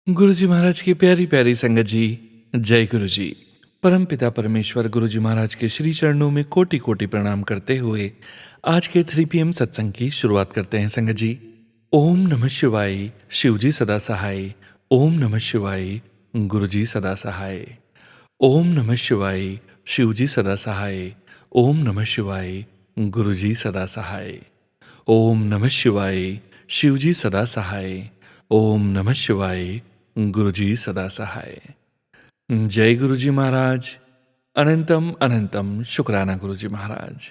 गुरु जी महाराज की प्यारी प्यारी संगत जी, जय गुरु जी। परम पिता परमेश्वर गुरु जी महाराज के श्री चरणों में कोटि कोटि प्रणाम करते हुए आज के 3 PM सत्संग की शुरुआत करते हैं संगत जी। ओम नमः शिवाय, शिव जी सदा सहाय। ओम नमः शिवाय, गुरु जी सदा सहाय। ओम नमः शिवाय, शिव जी सदा सहाय। ओम नमः शिवाय, गुरु जी सदा सहाय। ओम नमः शिवाय, शिव जी सदा सहाय। ओम नमः शिवाय, गुरु जी सदा सहाय। जय गुरु जी महाराज। अनंतम अनंतम शुक्राना गुरु जी महाराज।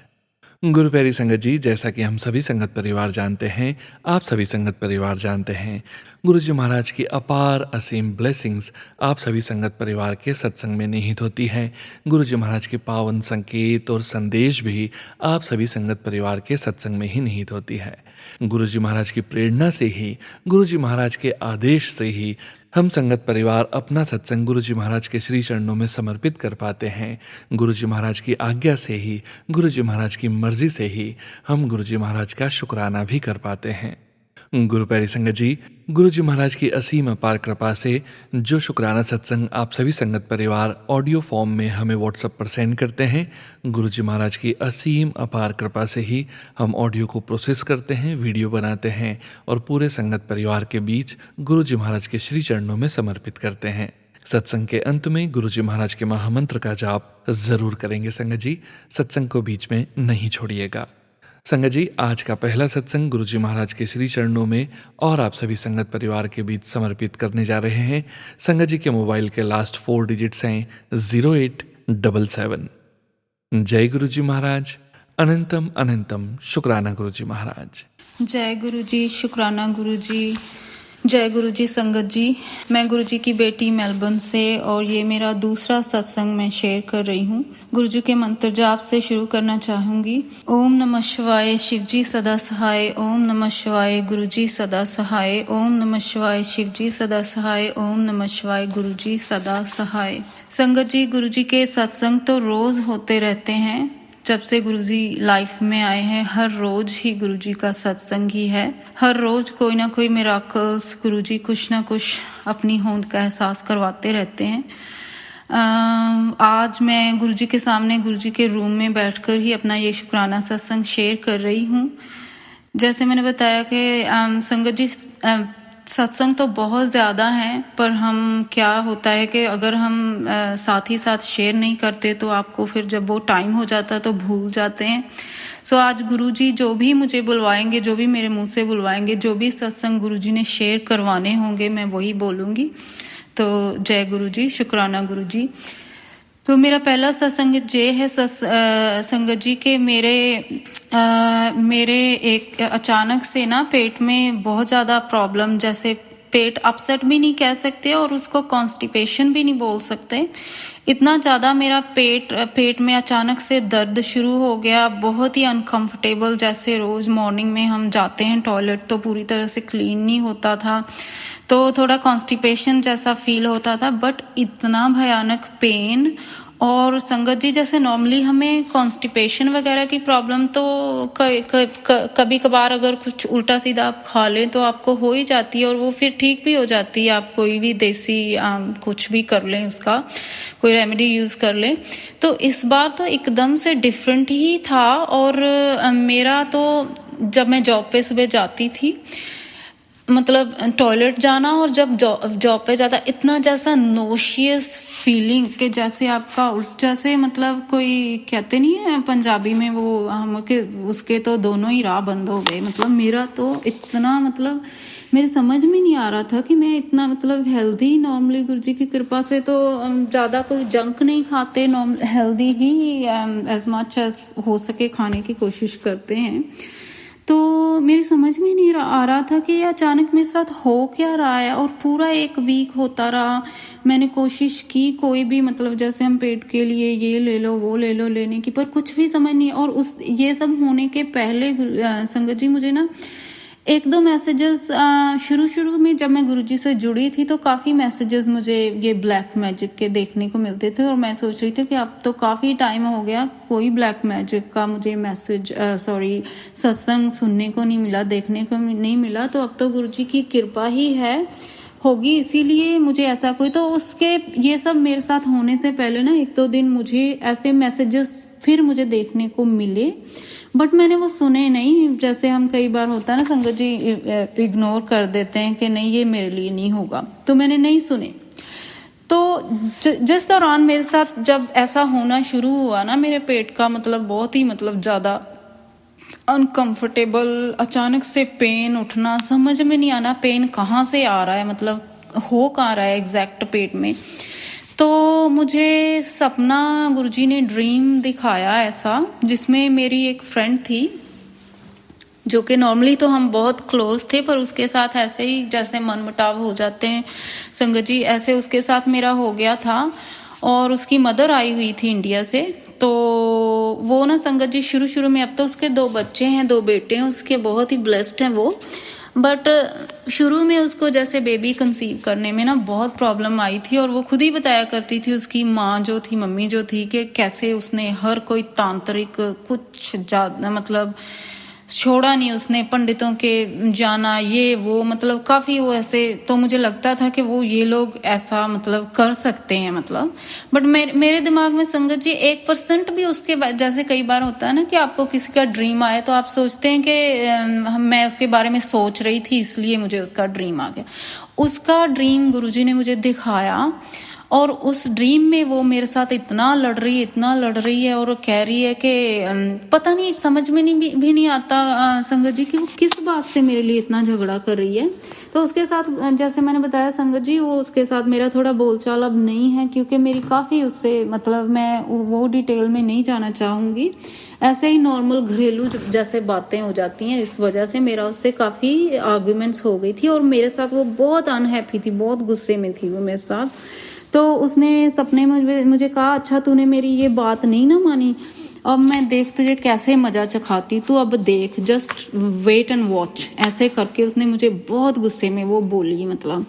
गुरु प्यारी संगत जी, जैसा कि हम सभी संगत परिवार जानते हैं, आप सभी संगत परिवार जानते हैं, गुरु जी महाराज की अपार असीम ब्लेसिंग्स आप सभी संगत परिवार के सत्संग में निहित होती हैं। गुरु जी महाराज के पावन संकेत और संदेश भी आप सभी संगत परिवार के सत्संग में ही निहित होती है। गुरु जी महाराज की प्रेरणा से ही, गुरु जी महाराज के आदेश से ही हम संगत परिवार अपना सत्संग गुरु जी महाराज के श्री चरणों में समर्पित कर पाते हैं। गुरु जी महाराज की आज्ञा से ही, गुरु जी महाराज की मर्जी से ही हम गुरु जी महाराज का शुक्राना भी कर पाते हैं। गुरु प्यारी संगत जी, गुरु जी महाराज की असीम अपार कृपा से जो शुक्राना सत्संग आप सभी संगत परिवार ऑडियो फॉर्म में हमें व्हाट्सएप पर सेंड करते हैं, गुरु जी महाराज की असीम अपार कृपा से ही हम ऑडियो को प्रोसेस करते हैं, वीडियो बनाते हैं और पूरे संगत परिवार के बीच गुरु जी महाराज के श्री चरणों में समर्पित करते हैं। सत्संग के अंत में गुरु जी महाराज के महामंत्र का जाप जरूर करेंगे संगत जी, सत्संग को बीच में नहीं छोड़िएगा। संगत जी, आज का पहला सत्संग गुरु जी महाराज के श्री चरणों में और आप सभी संगत परिवार के बीच समर्पित करने जा रहे हैं। संगत जी के मोबाइल के लास्ट 4 डिजिट्स हैं 0877। जय गुरु जी महाराज। अनंतम अनंतम शुक्राना गुरु जी महाराज। जय गुरु जी, शुक्राना गुरु जी। जय गुरु जी संगत जी। मैं गुरु जी की बेटी मेलबर्न से और ये मेरा दूसरा सत्संग मैं शेयर कर रही हूँ। गुरु जी के मंत्र जाप से शुरू करना चाहूंगी। ओम नमः शिवाय, शिव जी सदा सहाय। ओम नमः शिवाय, गुरु जी सदा सहाय। ओम नमः शिवाय, शिव जी सदा सहाय। ओम नमः शिवाय, गुरु जी सदा सहाय। संगत जी, गुरु जी के सत्संग तो रोज होते रहते हैं। जब से गुरुजी लाइफ में आए हैं, हर रोज ही गुरुजी का सत्संग ही है। हर रोज कोई ना कोई मिराकल्स गुरुजी कुछ ना कुछ अपनी होंद का एहसास करवाते रहते हैं। आज मैं गुरुजी के सामने गुरुजी के रूम में बैठकर ही अपना ये शुक्राना सत्संग शेयर कर रही हूँ। जैसे मैंने बताया कि संगत जी, सत्संग तो बहुत ज़्यादा हैं, पर हम क्या होता है कि अगर हम साथ ही साथ शेयर नहीं करते तो आपको फिर जब वो टाइम हो जाता है तो भूल जाते हैं। सो आज गुरुजी जो भी मुझे बुलवाएंगे, जो भी मेरे मुंह से बुलवाएंगे, जो भी सत्संग गुरुजी ने शेयर करवाने होंगे, मैं वही बोलूँगी। तो जय गुरुजी, शुक्राना गुरुजी। तो मेरा पहला सत्संग ये है संगत जी के मेरे एक अचानक से ना पेट में बहुत ज़्यादा प्रॉब्लम, जैसे पेट अपसेट भी नहीं कह सकते और उसको कॉन्स्टिपेशन भी नहीं बोल सकते। इतना ज़्यादा मेरा पेट में अचानक से दर्द शुरू हो गया, बहुत ही अनकंफर्टेबल। जैसे रोज़ मॉर्निंग में हम जाते हैं टॉयलेट तो पूरी तरह से क्लीन नहीं होता था, तो थोड़ा कॉन्स्टिपेशन जैसा फील होता था, बट इतना भयानक पेन। और संगत जी, जैसे नॉर्मली हमें कॉन्स्टिपेशन वगैरह की प्रॉब्लम तो कभी कभार अगर कुछ उल्टा सीधा आप खा लें तो आपको हो ही जाती है और वो फिर ठीक भी हो जाती है। आप कोई भी देसी कुछ भी कर लें, उसका कोई रेमेडी यूज़ कर लें। तो इस बार तो एकदम से डिफरेंट ही था। और मेरा तो जब मैं जॉब पे सुबह जाती थी, मतलब टॉयलेट जाना और जब जॉब पे जाता, इतना जैसा नोशियस फीलिंग कि जैसे आपका जैसे मतलब कोई कहते नहीं है पंजाबी में वो हम के उसके तो दोनों ही राह बंद हो गए। मतलब मेरा तो इतना, मतलब मेरे समझ में नहीं आ रहा था कि मैं इतना मतलब हेल्दी, नॉर्मली गुरुजी की कृपा से तो ज़्यादा कोई जंक नहीं खाते, हेल्दी ही एज मच एज हो सके खाने की कोशिश करते हैं। तो मेरी समझ में नहीं आ रहा था कि ये अचानक मेरे साथ हो क्या रहा है। और पूरा 1 वीक होता रहा। मैंने कोशिश की कोई भी, मतलब जैसे हम पेट के लिए ये ले लो वो ले लो लेने की, पर कुछ भी समझ नहीं। और ये सब होने के पहले संगत जी मुझे ना 1-2 मैसेजेस शुरू में जब मैं गुरुजी से जुड़ी थी तो काफ़ी मैसेजेस मुझे ये ब्लैक मैजिक के देखने को मिलते थे। और मैं सोच रही थी कि अब तो काफ़ी टाइम हो गया, कोई ब्लैक मैजिक का मुझे सत्संग सुनने को नहीं मिला, देखने को नहीं मिला। तो अब तो गुरुजी की कृपा ही है, होगी, इसीलिए मुझे ऐसा कोई, तो उसके ये सब मेरे साथ होने से पहले ना 1-2 दिन मुझे ऐसे मैसेजेस फिर मुझे देखने को मिले, बट मैंने वो सुने नहीं। जैसे हम कई बार होता है ना संगत जी, इग्नोर कर देते हैं कि नहीं ये मेरे लिए नहीं होगा, तो मैंने नहीं सुने। तो जिस दौरान मेरे साथ जब ऐसा होना शुरू हुआ ना, मेरे पेट का मतलब बहुत ही मतलब ज़्यादा अनकंफर्टेबल, अचानक से पेन उठना, समझ में नहीं आना पेन कहाँ से आ रहा है, मतलब हो कहाँ रहा है एग्जैक्ट पेट में। तो मुझे सपना गुरुजी ने ड्रीम दिखाया ऐसा, जिसमें मेरी एक फ्रेंड थी जो कि नॉर्मली तो हम बहुत क्लोज थे, पर उसके साथ ऐसे ही जैसे मनमुटाव हो जाते हैं संगत जी, ऐसे उसके साथ मेरा हो गया था। और उसकी मदर आई हुई थी इंडिया से, तो वो ना संगत जी शुरू शुरू में, अब तो उसके 2 बच्चे हैं, 2 बेटे हैं उसके, बहुत ही ब्लेस्ड हैं वो, बट शुरू में उसको जैसे बेबी कंसीव करने में ना बहुत प्रॉब्लम आई थी। और वो खुद ही बताया करती थी, उसकी माँ जो थी, मम्मी जो थी, कि कैसे उसने हर कोई तांत्रिक कुछ ज्यादा मतलब छोड़ा नहीं, उसने पंडितों के जाना ये वो, मतलब काफी वो ऐसे। तो मुझे लगता था कि वो ये लोग ऐसा मतलब कर सकते हैं मतलब, बट मेरे दिमाग में संगत जी 1% भी उसके जैसे कई बार होता है ना कि आपको किसी का ड्रीम आए तो आप सोचते हैं कि मैं उसके बारे में सोच रही थी इसलिए मुझे उसका ड्रीम आ गया। उसका ड्रीम गुरुजी ने मुझे दिखाया, और उस ड्रीम में वो मेरे साथ इतना लड़ रही है और कह रही है कि पता नहीं, समझ में भी नहीं आता संगत जी कि वो किस बात से मेरे लिए इतना झगड़ा कर रही है। तो उसके साथ जैसे मैंने बताया संगत जी, वो उसके साथ मेरा थोड़ा बोलचाल अब नहीं है, क्योंकि मेरी काफ़ी उससे मतलब, मैं वो डिटेल में नहीं जाना चाहूँगी, ऐसे ही नॉर्मल घरेलू जैसे बातें हो जाती हैं, इस वजह से मेरा उससे काफ़ी आर्ग्यूमेंट्स हो गई थी। और मेरे साथ वो बहुत अनहैप्पी थी, बहुत गुस्से में थी वो मेरे साथ। तो उसने सपने में मुझे कहा, अच्छा तूने मेरी ये बात नहीं ना मानी, अब मैं देख तुझे कैसे मजा चखाती, तू अब देख, जस्ट वेट एंड वॉच, ऐसे करके उसने मुझे बहुत गुस्से में वो बोली। मतलब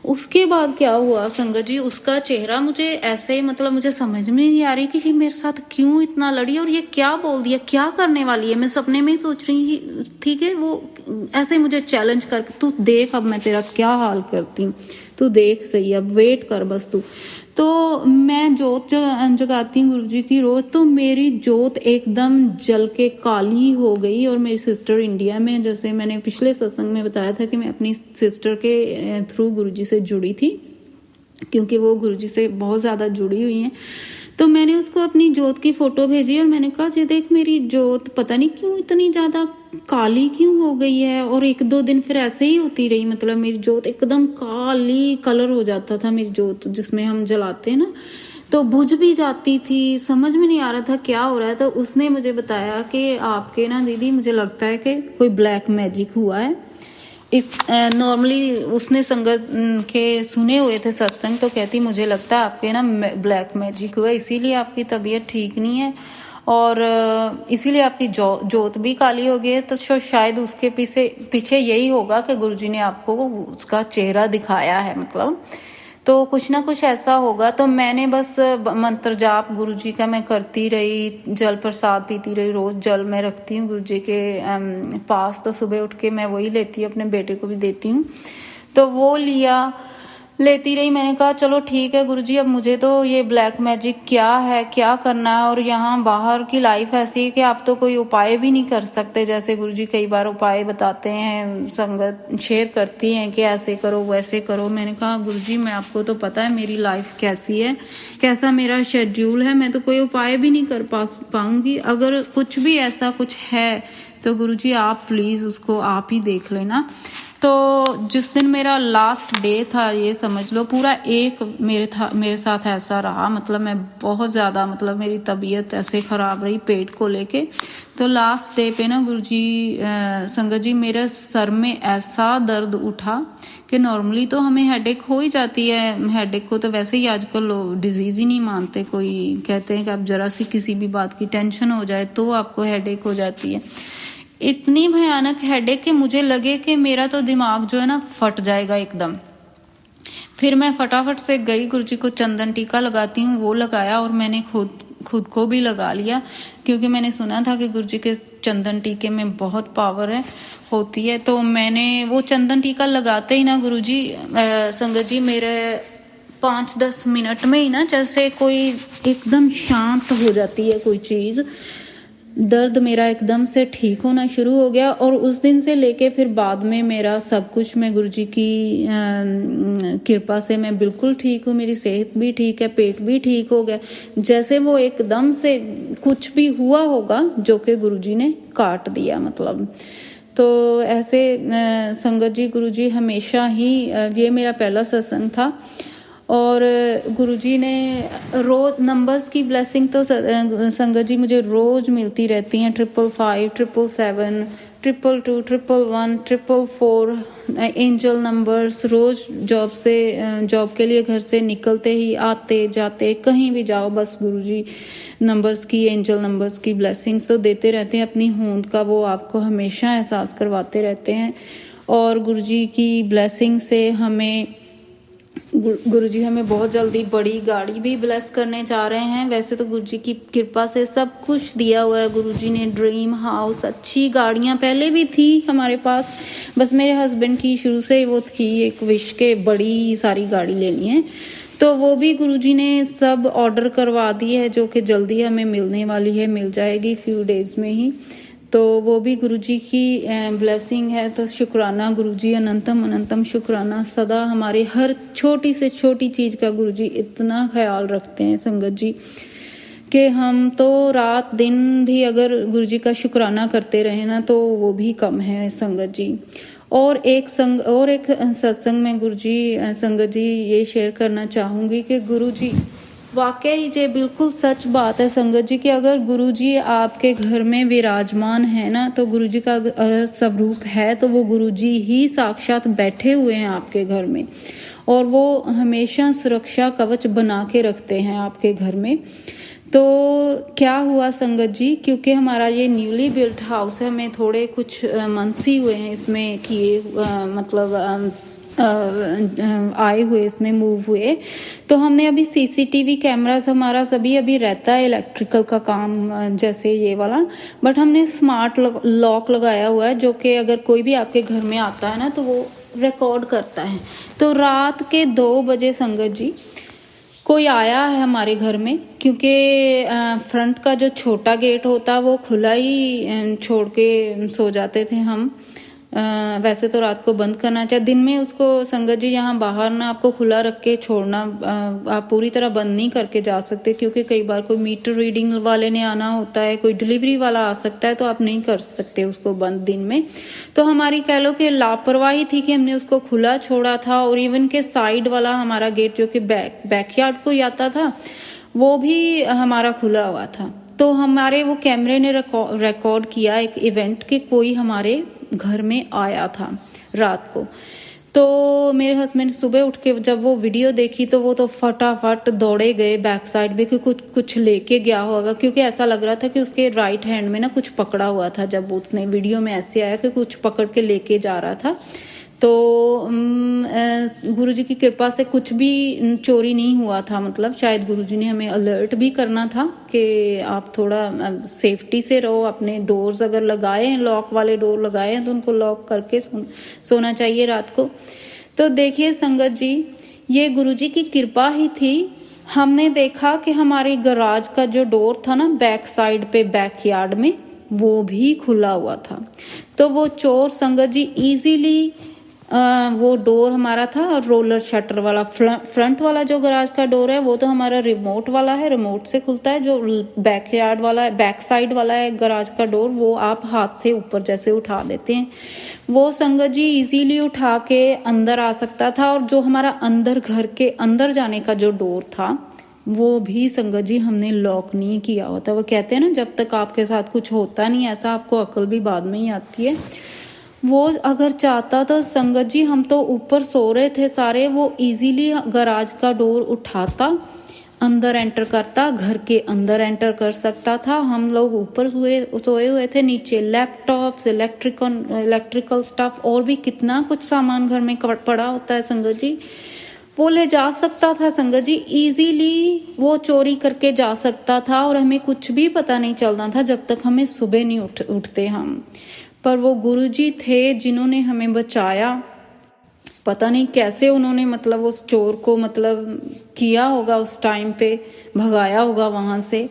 उसके बाद क्या हुआ संगत जी, उसका चेहरा मुझे ऐसे मतलब मुझे समझ में नहीं आ रही कि ये मेरे साथ क्यों इतना लड़ी और ये क्या बोल दिया, क्या करने वाली है। मैं सपने में ही सोच रही थी कि वो ऐसे मुझे चैलेंज करके, तू देख अब मैं तेरा क्या हाल करती हूँ, तू देख सही, अब वेट कर बस तू। तो मैं जोत जगाती हूँ गुरुजी की रोज, तो मेरी जोत एकदम जल के काली हो गई। और मेरी सिस्टर इंडिया में, जैसे मैंने पिछले सत्संग में बताया था कि मैं अपनी सिस्टर के थ्रू गुरुजी से जुड़ी थी, क्योंकि वो गुरुजी से बहुत ज्यादा जुड़ी हुई हैं। तो मैंने उसको अपनी जोत की फोटो भेजी और मैंने कहा, ये देख मेरी जोत पता नहीं क्यों इतनी ज्यादा काली क्यों हो गई है। और 1-2 दिन फिर ऐसे ही होती रही, मतलब मेरी जोत एकदम काली कलर हो जाता था, मेरी जोत जिसमें हम जलाते हैं ना, तो बुझ भी जाती थी, समझ में नहीं आ रहा था क्या हो रहा है। तो उसने मुझे बताया कि आपके ना दीदी, मुझे लगता है कि कोई ब्लैक मैजिक हुआ है। इस नॉर्मली उसने संगत के सुने हुए थे सत्संग, तो कहती मुझे लगता है आपके ना ब्लैक मैजिक हुआ, इसीलिए आपकी तबीयत ठीक नहीं है और इसीलिए आपकी जोत भी काली हो गई है। तो शायद उसके पीछे यही होगा कि गुरुजी ने आपको उसका चेहरा दिखाया है, मतलब तो कुछ ना कुछ ऐसा होगा। तो मैंने बस मंत्र जाप गुरुजी का मैं करती रही, जल प्रसाद पीती रही, रोज जल मैं रखती हूँ गुरुजी के पास, तो सुबह उठ के मैं वही लेती हूँ, अपने बेटे को भी देती हूँ। तो वो लिया, लेती रही। मैंने कहा चलो ठीक है गुरुजी, अब मुझे तो ये ब्लैक मैजिक क्या है, क्या करना है। और यहाँ बाहर की लाइफ ऐसी है कि आप तो कोई उपाय भी नहीं कर सकते, जैसे गुरुजी कई बार उपाय बताते हैं, संगत शेयर करती हैं कि ऐसे करो वैसे करो। मैंने कहा गुरुजी मैं आपको तो पता है मेरी लाइफ कैसी है, कैसा मेरा शेड्यूल है, मैं तो कोई उपाय भी नहीं कर पाऊंगी। अगर कुछ भी ऐसा कुछ है तो गुरुजी आप प्लीज उसको आप ही देख लेना। तो जिस दिन मेरा लास्ट डे था, ये समझ लो पूरा एक मेरे साथ ऐसा रहा, मतलब मैं बहुत ज़्यादा, मतलब मेरी तबीयत ऐसे ख़राब रही पेट को लेके। तो लास्ट डे पे ना गुरुजी संगत जी, मेरे सर में ऐसा दर्द उठा कि नॉर्मली तो हमें हेडेक हो ही जाती है, हेडेक को तो वैसे ही आजकल लोग डिजीज़ ही नहीं मानते, कोई कहते हैं कि आप जरा सी किसी भी बात की टेंशन हो जाए तो आपको हेडेक हो जाती है। इतनी भयानक हेडेक कि मुझे लगे कि मेरा तो दिमाग जो है ना फट जाएगा एकदम। फिर मैं फटाफट से गई, गुरुजी को चंदन टीका लगाती हूँ वो लगाया और मैंने खुद खुद को भी लगा लिया, क्योंकि मैंने सुना था कि गुरुजी के चंदन टीके में बहुत पावर है होती है। तो मैंने वो चंदन टीका लगाते ही ना गुरुजी संगत जी मेरे 5-10 मिनट में ही ना जैसे कोई एकदम शांत हो जाती है कोई चीज, दर्द मेरा एकदम से ठीक होना शुरू हो गया। और उस दिन से लेके फिर बाद में मेरा सब कुछ, मैं गुरुजी की कृपा से मैं बिल्कुल ठीक हूँ, मेरी सेहत भी ठीक है, पेट भी ठीक हो गया, जैसे वो एकदम से कुछ भी हुआ होगा जो कि गुरुजी ने काट दिया मतलब। तो ऐसे संगत जी गुरुजी हमेशा ही, ये मेरा पहला सत्संग था और गुरुजी ने रोज नंबर्स की ब्लेसिंग तो संगत जी मुझे रोज मिलती रहती हैं, 555, 777, 222, 111, 444 एंजल नंबर्स। रोज जॉब के लिए घर से निकलते ही, आते जाते कहीं भी जाओ, बस गुरुजी नंबर्स की, एंजल नंबर्स की ब्लेसिंग्स तो देते रहते हैं। अपनी होंद का वो आपको हमेशा एहसास करवाते रहते हैं। और गुरुजी की ब्लेसिंग से गुरुजी हमें बहुत जल्दी बड़ी गाड़ी भी ब्लेस करने जा रहे हैं। वैसे तो गुरुजी की कृपा से सब कुछ दिया हुआ है, गुरुजी ने ड्रीम हाउस, अच्छी गाड़ियां पहले भी थी हमारे पास, बस मेरे हस्बैंड की शुरू से वो थी एक विश के बड़ी सारी गाड़ी लेनी है, तो वो भी गुरुजी ने सब ऑर्डर करवा दी है, जो कि जल्दी हमें मिलने वाली है, मिल जाएगी फ्यू डेज में ही। तो वो भी गुरुजी की ब्लेसिंग है। तो शुक्राना गुरुजी, अनंतम अनंतम शुक्राना। सदा हमारे हर छोटी से छोटी चीज का गुरुजी इतना ख्याल रखते हैं संगत जी कि हम तो रात दिन भी अगर गुरुजी का शुक्राना करते रहे ना तो वो भी कम है संगत जी। और एक सत्संग में गुरुजी संगत जी ये शेयर करना चाहूंगी कि गुरुजी वाकई ये बिल्कुल सच बात है संगत जी कि अगर गुरुजी आपके घर में विराजमान है ना, तो गुरुजी का स्वरूप है तो वो गुरुजी ही साक्षात बैठे हुए हैं आपके घर में, और वो हमेशा सुरक्षा कवच बना के रखते हैं आपके घर में। तो क्या हुआ संगत जी, क्योंकि हमारा ये न्यूली बिल्ट हाउस है, हमें थोड़े कुछ मंथ्स ही हुए हैं इसमें किए, मतलब आए हुए, इसमें मूव हुए, तो हमने अभी सीसीटीवी कैमरास हमारा सभी अभी रहता है, इलेक्ट्रिकल का काम जैसे ये वाला, बट हमने स्मार्ट लॉक लगाया हुआ है जो कि अगर कोई भी आपके घर में आता है ना तो वो रिकॉर्ड करता है। तो रात के 2 बजे संगत जी कोई आया है हमारे घर में, क्योंकि फ्रंट का जो छोटा गेट होता वो खुला ही छोड़ के सो जाते थे हम। वैसे तो रात को बंद करना चाहिए, दिन में उसको संगत जी यहाँ बाहर ना आपको खुला रख के छोड़ना, आप पूरी तरह बंद नहीं करके जा सकते, क्योंकि कई बार कोई मीटर रीडिंग वाले ने आना होता है, कोई डिलीवरी वाला आ सकता है, तो आप नहीं कर सकते उसको बंद दिन में। तो हमारी कह लो कि लापरवाही थी कि हमने उसको खुला छोड़ा था। और इवन के साइड वाला हमारा गेट जो कि बैकयार्ड को आता था वो भी हमारा खुला हुआ था। तो हमारे वो कैमरे ने रिकॉर्ड किया एक इवेंट के कोई हमारे घर में आया था रात को। तो मेरे हस्बैंड सुबह उठ के जब वो वीडियो देखी तो वो तो फटाफट दौड़े गए बैक साइड में कि कुछ लेके गया होगा, क्योंकि ऐसा लग रहा था कि उसके राइट हैंड में ना कुछ पकड़ा हुआ था। जब उसने वीडियो में ऐसे आया कि कुछ पकड़ के लेके जा रहा था, तो गुरुजी की कृपा से कुछ भी चोरी नहीं हुआ था। मतलब शायद गुरुजी ने हमें अलर्ट भी करना था कि आप थोड़ा सेफ्टी से रहो, अपने डोर्स अगर लगाए हैं, लॉक वाले डोर लगाए हैं तो उनको लॉक करके सोना चाहिए रात को। तो देखिए संगत जी, ये गुरुजी की कृपा ही थी। हमने देखा कि हमारे गराज का जो डोर था ना बैक साइड पे बैकयार्ड में, वो भी खुला हुआ था। तो वो चोर संगत जी इजीली वो डोर हमारा था, और रोलर शटर वाला फ्रंट वाला जो गराज का डोर है वो तो हमारा रिमोट वाला है, रिमोट से खुलता है। जो बैकयार्ड वाला बैक साइड वाला है गराज का डोर, वो आप हाथ से ऊपर जैसे उठा देते हैं, वो संगत जी इजीली उठा के अंदर आ सकता था। और जो हमारा अंदर घर के अंदर जाने का जो डोर था वो भी संगत जी हमने लॉक नहीं किया होता। वो कहते हैं ना, जब तक आपके साथ कुछ होता नहीं ऐसा, आपको अकल भी बाद में ही आती है। वो अगर चाहता तो संगत जी, हम तो ऊपर सो रहे थे सारे, वो इजीली गराज का डोर उठाता, अंदर एंटर करता, घर के अंदर एंटर कर सकता था। हम लोग ऊपर सोए हुए थे, नीचे लैपटॉप्स, इलेक्ट्रिकल स्टफ और भी कितना कुछ सामान घर में पड़ा होता है संगत जी, वो ले जा सकता था संगत जी, इजीली वो चोरी करके जा सकता था और हमें कुछ भी पता नहीं चलना था जब तक हमें सुबह नहीं उठते हम। पर वो गुरुजी थे जिन्होंने हमें बचाया। पता नहीं कैसे उन्होंने मतलब उस चोर को मतलब किया होगा, उस टाइम पे भगाया होगा वहाँ से।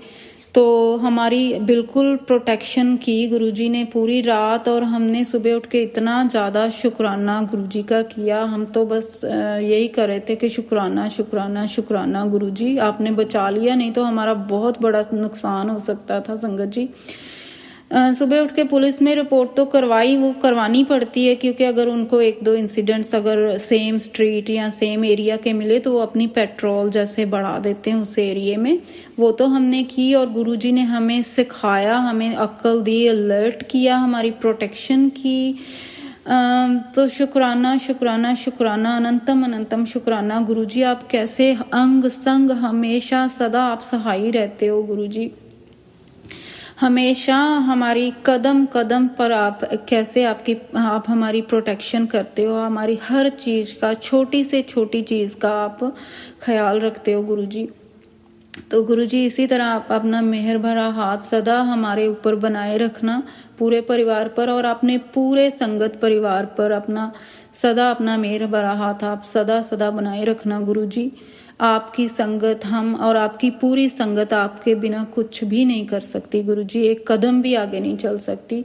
तो हमारी बिल्कुल प्रोटेक्शन की गुरुजी ने पूरी रात, और हमने सुबह उठ के इतना ज़्यादा शुक्राना गुरुजी का किया। हम तो बस यही कर रहे थे कि शुक्राना शुक्राना शुक्राना गुरुजी, आपने बचा लिया, नहीं तो हमारा बहुत बड़ा नुकसान हो सकता था संगत जी। सुबह उठ के पुलिस में रिपोर्ट तो करवानी पड़ती है, क्योंकि अगर उनको एक दो इंसिडेंट्स अगर सेम स्ट्रीट या सेम एरिया के मिले तो वो अपनी पेट्रोल जैसे बढ़ा देते हैं उस एरिया में। वो तो हमने की, और गुरुजी ने हमें सिखाया, हमें अक्ल दी, अलर्ट किया, हमारी प्रोटेक्शन की। तो शुक्राना शुक्राना शुक्राना, अनंतम अनंतम शुक्राना गुरुजी। आप कैसे अंग संग हमेशा सदा आप सहाय रहते हो गुरुजी, हमेशा हमारी कदम कदम पर आप कैसे आप हमारी प्रोटेक्शन करते हो, हमारी हर चीज़ का, छोटी से छोटी चीज़ का आप ख्याल रखते हो गुरुजी। तो गुरुजी इसी तरह आप अपना मेहर भरा हाथ सदा हमारे ऊपर बनाए रखना, पूरे परिवार पर और अपने पूरे संगत परिवार पर सदा अपना मेहर भरा हाथ आप सदा सदा बनाए रखना गुरुजी। आपकी संगत हम और आपकी पूरी संगत आपके बिना कुछ भी नहीं कर सकती गुरुजी, एक कदम भी आगे नहीं चल सकती।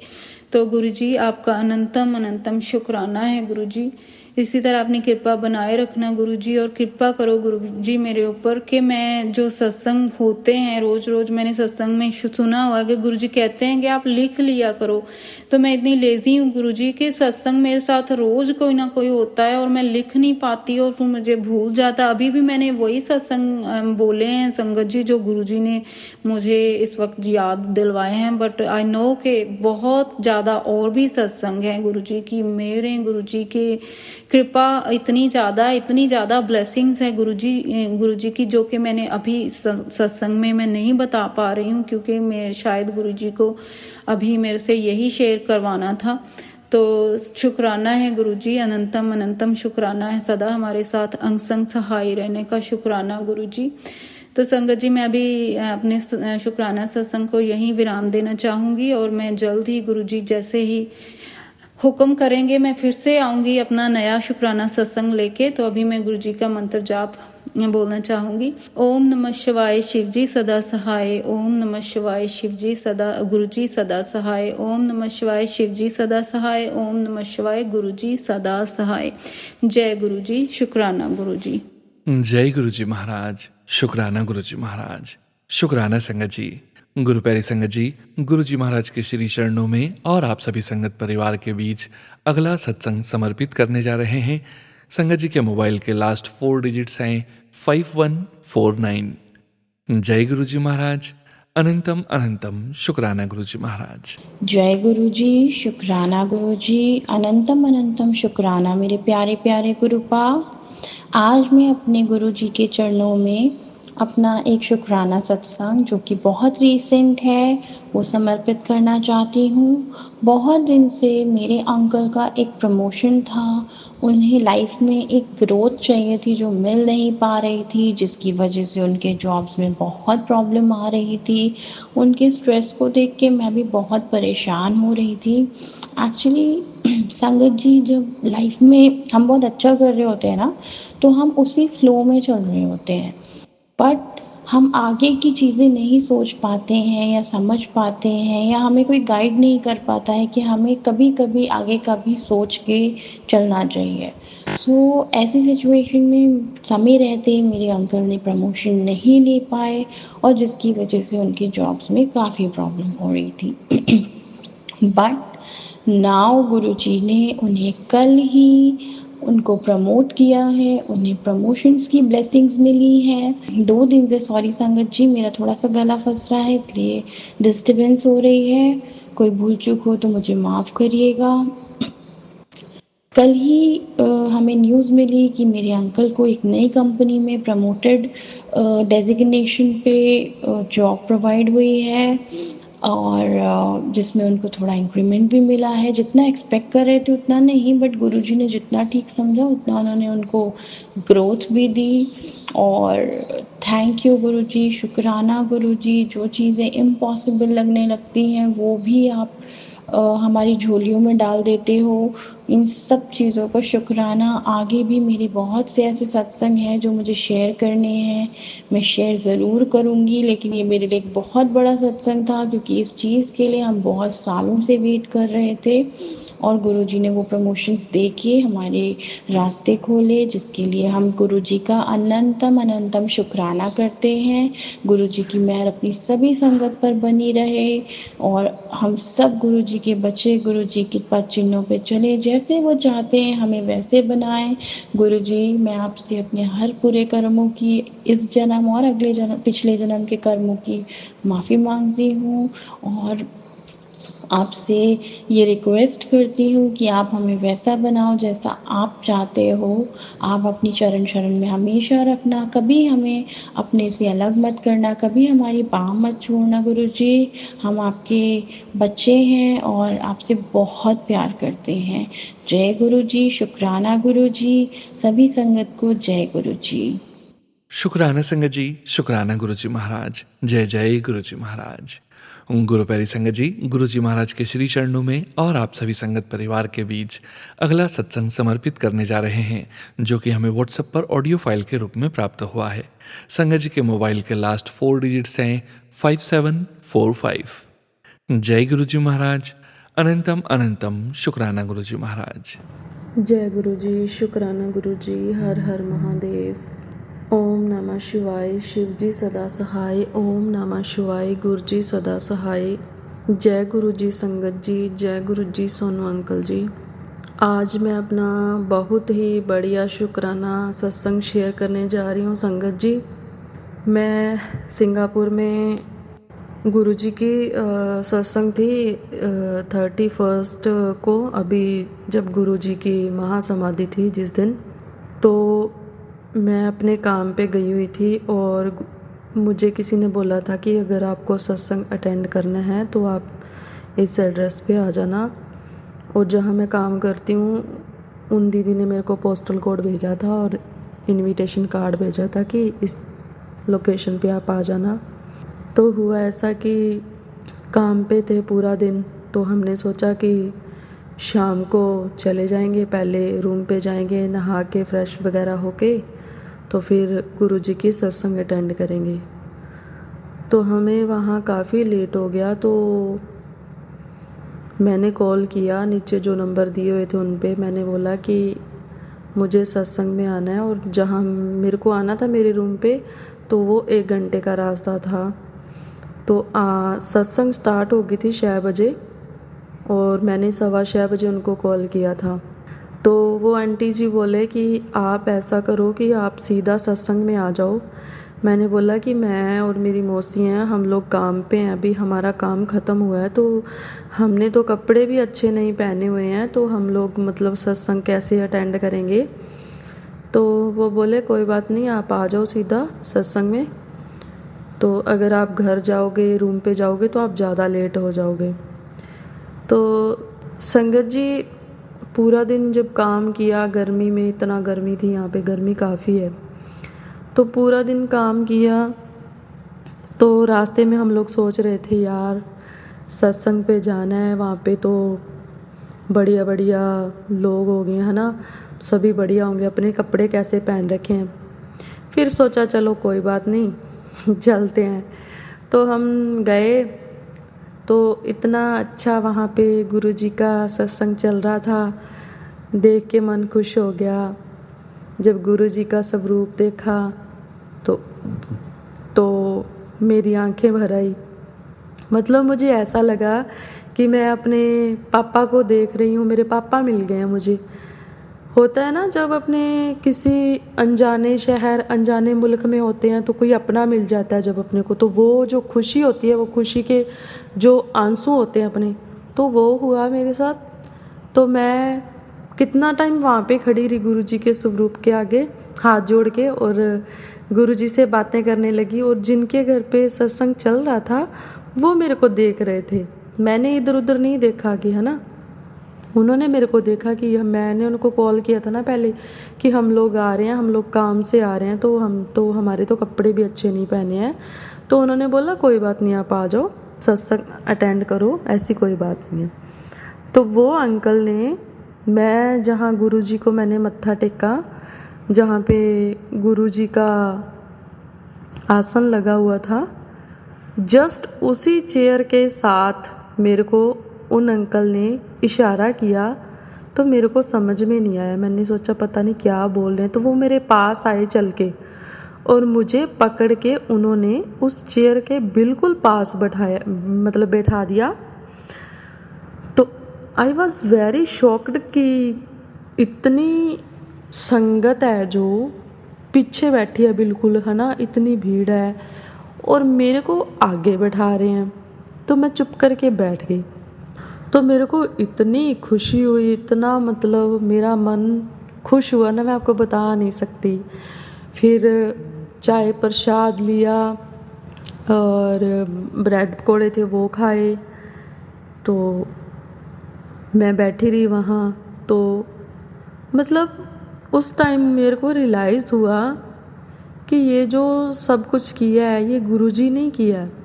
तो गुरुजी आपका अनंतम अनंतम शुक्राना है गुरुजी। इसी तरह अपनी कृपा बनाए रखना गुरुजी, और कृपा करो गुरुजी मेरे ऊपर कि मैं जो सत्संग होते हैं रोज रोज, मैंने सत्संग में सुना हुआ कि गुरुजी कहते हैं कि आप लिख लिया करो। तो मैं इतनी लेजी हूँ गुरुजी कि सत्संग मेरे साथ रोज कोई ना कोई होता है और मैं लिख नहीं पाती और फिर मुझे भूल जाता। अभी भी मैंने वही सत्संग बोले हैं संगत जी जो गुरुजी ने मुझे इस वक्त याद दिलवाए हैं, बट आई नो कि बहुत ज़्यादा और भी सत्संग हैं गुरुजी की। मेरे गुरुजी की कृपा इतनी ज़्यादा ब्लेसिंग्स है गुरुजी की, जो कि मैंने अभी सत्संग में मैं नहीं बता पा रही हूँ, क्योंकि मैं शायद गुरुजी को अभी मेरे से यही शेयर करवाना था। तो शुक्राना है गुरुजी, अनंतम अनंतम शुक्राना है सदा हमारे साथ अंग संग सहाय रहने का शुक्राना गुरुजी। तो संगत जी मैं अभी अपने शुक्राना सत्संग को यहीं विराम देना चाहूँगी, और मैं जल्द ही गुरुजी जैसे ही हुक्म करेंगे मैं फिर से आऊंगी अपना नया शुक्राना सत्संग लेके। तो अभी मैं गुरुजी का मंत्र जाप बोलना चाहूंगी। ओम नमः शिवाय शिवजी सदा सहाय, ओम नमः शिवाय शिवजी सदा गुरुजी सदा सहाय, ओम नमः शिवाय शिवजी सदा सहाय, ओम नमः शिवाय गुरुजी सदा सहाय। जय गुरुजी, शुक्राना गुरुजी। जय गुरुजी महाराज, शुक्राना गुरुजी महाराज, शुक्राना संगत जी। गुरु प्यारी संगत जी, गुरुजी महाराज के श्री चरणों में और आप सभी संगत परिवार के बीच अगला सत्संग समर्पित करने जा रहे हैं। संगत जी के मोबाइल के लास्ट 4 डिजिट्स हैं 5149। जय गुरुजी महाराज, अनंतम अनंतम शुक्राना गुरुजी महाराज। जय गुरुजी, शुक्राना गुरुजी, अनंतम अनंतम शुक्राना मेरे प्यारे प्यारे गुरुपा। आज मैं अपने गुरुजी के चरणों में अपना एक शुक्राना सत्संग जो कि बहुत रीसेंट है वो समर्पित करना चाहती हूँ। बहुत दिन से मेरे अंकल का एक प्रमोशन था, उन्हें लाइफ में एक ग्रोथ चाहिए थी जो मिल नहीं पा रही थी, जिसकी वजह से उनके जॉब्स में बहुत प्रॉब्लम आ रही थी। उनके स्ट्रेस को देख के मैं भी बहुत परेशान हो रही थी। एक्चुअली संगत जी, जब लाइफ में हम बहुत अच्छा कर रहे होते हैं ना, तो हम उसी फ्लो में चल रहे होते हैं, बट हम आगे की चीज़ें नहीं सोच पाते हैं या समझ पाते हैं, या हमें कोई गाइड नहीं कर पाता है कि हमें कभी कभी आगे का भी सोच के चलना चाहिए। सो ऐसी सिचुएशन में समय रहते मेरे अंकल ने प्रमोशन नहीं ले पाए, और जिसकी वजह से उनकी जॉब्स में काफ़ी प्रॉब्लम हो रही थी। बट नाउ गुरुजी ने उन्हें कल ही उनको प्रमोट किया है, उन्हें प्रमोशंस की ब्लेसिंग्स मिली हैं। 2 दिन से सॉरी संगत जी, मेरा थोड़ा सा गला फंस रहा है इसलिए डिस्टर्बेंस हो रही है, कोई भूल चूक हो तो मुझे माफ़ करिएगा। कल ही हमें न्यूज़ मिली कि मेरे अंकल को एक नई कंपनी में प्रमोटेड डेजिग्नेशन पे जॉब प्रोवाइड हुई है। और जिसमें उनको थोड़ा इंक्रीमेंट भी मिला है। जितना एक्सपेक्ट कर रहे थे उतना नहीं, बट गुरुजी ने जितना ठीक समझा उतना उन्होंने उनको ग्रोथ भी दी। और थैंक यू गुरुजी, शुक्राना गुरुजी। जो चीज़ें इम्पॉसिबल लगने लगती हैं वो भी आप हमारी झोलियों में डाल देते हो। इन सब चीज़ों का शुक्राना। आगे भी मेरे बहुत से ऐसे सत्संग हैं जो मुझे शेयर करने हैं, मैं शेयर ज़रूर करूँगी, लेकिन ये मेरे लिए एक बहुत बड़ा सत्संग था क्योंकि इस चीज़ के लिए हम बहुत सालों से वेट कर रहे थे और गुरुजी ने वो प्रमोशंस दे के हमारे रास्ते खोले, जिसके लिए हम गुरुजी का अनंतम अनंतम शुक्राना करते हैं। गुरुजी की मेहर अपनी सभी संगत पर बनी रहे और हम सब गुरुजी के बच्चे गुरुजी के पद चिन्हों पे चले, जैसे वो चाहते हैं हमें वैसे बनाएं। गुरुजी, मैं आपसे अपने हर बुरे कर्मों की, इस जन्म और अगले जन्म, पिछले जन्म के कर्मों की माफ़ी मांगती हूँ और आपसे ये रिक्वेस्ट करती हूँ कि आप हमें वैसा बनाओ जैसा आप चाहते हो। आप अपनी चरण शरण में हमेशा रखना, कभी हमें अपने से अलग मत करना, कभी हमारी बाँह मत छोड़ना गुरुजी। हम आपके बच्चे हैं और आपसे बहुत प्यार करते हैं। जय गुरुजी, शुक्राना गुरुजी। सभी संगत को जय गुरुजी। शुक्राना संगत जी, शुक्राना गुरुजी महाराज। जय जय गुरुजी महाराज। गुरु प्यारी संगत जी, गुरुजी महाराज के श्री चरणों में और आप सभी संगत परिवार के बीच अगला सत्संग समर्पित करने जा रहे हैं, जो कि हमें व्हाट्सएप पर ऑडियो फाइल के रूप में प्राप्त हुआ है। संगत जी के मोबाइल के लास्ट 4 डिजिट्स हैं 5745। जय गुरुजी महाराज। अनंतम अनंतम शुक्राना गुरुजी महाराज। जय गुरुजी, शुक्राना गुरुजी। हर हर महादेव। ओम नमः शिवाय। शिव जी सदा सहाय। ओम नमः शिवाय। गुरु जी सदा सहाय। जय गुरुजी संगत जी। जय गुरुजी सोनू अंकल जी। आज मैं अपना बहुत ही बढ़िया शुक्राना सत्संग शेयर करने जा रही हूँ संगत जी। मैं सिंगापुर में गुरुजी की सत्संग थी 31 को, अभी जब गुरुजी की महासमाधि थी जिस दिन, तो मैं अपने काम पे गई हुई थी और मुझे किसी ने बोला था कि अगर आपको सत्संग अटेंड करना है तो आप इस एड्रेस पे आ जाना। और जहाँ मैं काम करती हूँ उन दीदी ने मेरे को पोस्टल कोड भेजा था और इनविटेशन कार्ड भेजा था कि इस लोकेशन पे आप आ जाना। तो हुआ ऐसा कि काम पे थे पूरा दिन, तो हमने सोचा कि शाम को चले जाएंगे, पहले रूम पे जाएंगे, नहा के फ्रेश वगैरह होके तो फिर गुरुजी की सत्संग अटेंड करेंगे। तो हमें वहाँ काफ़ी लेट हो गया, तो मैंने कॉल किया, नीचे जो नंबर दिए हुए थे उन पे मैंने बोला कि मुझे सत्संग में आना है, और जहाँ मेरे को आना था मेरे रूम पे तो वो 1 घंटे का रास्ता था। तो सत्संग स्टार्ट हो गई थी 6 बजे और मैंने 6:15 बजे उनको कॉल किया था। तो वो आंटी जी बोले कि आप ऐसा करो कि आप सीधा सत्संग में आ जाओ। मैंने बोला कि मैं और मेरी मौसी हैं, हम लोग काम पे हैं, अभी हमारा काम ख़त्म हुआ है, तो हमने तो कपड़े भी अच्छे नहीं पहने हुए हैं, तो हम लोग मतलब सत्संग कैसे अटेंड करेंगे। तो वो बोले कोई बात नहीं, आप आ जाओ सीधा सत्संग में, तो अगर आप घर जाओगे, रूम पे जाओगे तो आप ज़्यादा लेट हो जाओगे। तो संगत जी पूरा दिन जब काम किया, गर्मी में, इतना गर्मी थी यहाँ पे, गर्मी काफ़ी है, तो पूरा दिन काम किया। तो रास्ते में हम लोग सोच रहे थे यार सत्संग पे जाना है, वहाँ पे तो बढ़िया बढ़िया लोग हो गए हैं ना, सभी बढ़िया होंगे, अपने कपड़े कैसे पहन रखे हैं। फिर सोचा चलो कोई बात नहीं चलते हैं। तो हम गए, तो इतना अच्छा वहाँ पे गुरुजी का सत्संग चल रहा था, देख के मन खुश हो गया। जब गुरुजी का सब रूप देखा तो मेरी आंखें भर आई। मतलब मुझे ऐसा लगा कि मैं अपने पापा को देख रही हूँ, मेरे पापा मिल गए हैं मुझे। होता है ना जब अपने किसी अनजाने शहर, अनजाने मुल्क में होते हैं तो कोई अपना मिल जाता है जब अपने को, तो वो जो खुशी होती है, वो खुशी के जो आंसू होते हैं अपने, तो वो हुआ मेरे साथ। तो मैं कितना टाइम वहाँ पे खड़ी रही गुरुजी के स्वरूप के आगे हाथ जोड़ के, और गुरुजी से बातें करने लगी। और जिनके घर पे सत्संग चल रहा था वो मेरे को देख रहे थे, मैंने इधर उधर नहीं देखा कि है ना, उन्होंने मेरे को देखा कि मैंने उनको कॉल किया था ना पहले कि हम लोग आ रहे हैं, हम लोग काम से आ रहे हैं, तो हमारे तो कपड़े भी अच्छे नहीं पहने हैं। तो उन्होंने बोला कोई बात नहीं, आप आ जाओ, सत्संग अटेंड करो, ऐसी कोई बात नहीं है। तो वो अंकल ने, मैं जहाँ गुरुजी को मैंने मत्था टेका, जहाँ पे गुरुजी का आसन लगा हुआ था, जस्ट उसी चेयर के साथ मेरे को उन अंकल ने इशारा किया। तो मेरे को समझ में नहीं आया, मैंने सोचा पता नहीं क्या बोल रहे हैं। तो वो मेरे पास आए चल के और मुझे पकड़ के उन्होंने उस चेयर के बिल्कुल पास बैठाया, मतलब बैठा दिया। तो आई वॉज वेरी शॉक्ड कि इतनी संगत है जो पीछे बैठी है बिल्कुल, है ना, इतनी भीड़ है और मेरे को आगे बैठा रहे हैं। तो मैं चुप करके बैठ गई। तो मेरे को इतनी खुशी हुई, इतना मतलब मेरा मन खुश हुआ ना, मैं आपको बता नहीं सकती। फिर चाय प्रसाद लिया और ब्रेड पकौड़े थे वो खाए। तो मैं बैठी रही वहाँ। तो मतलब उस टाइम मेरे को रियलाइज़ हुआ कि ये जो सब कुछ किया है ये गुरुजी ने किया है।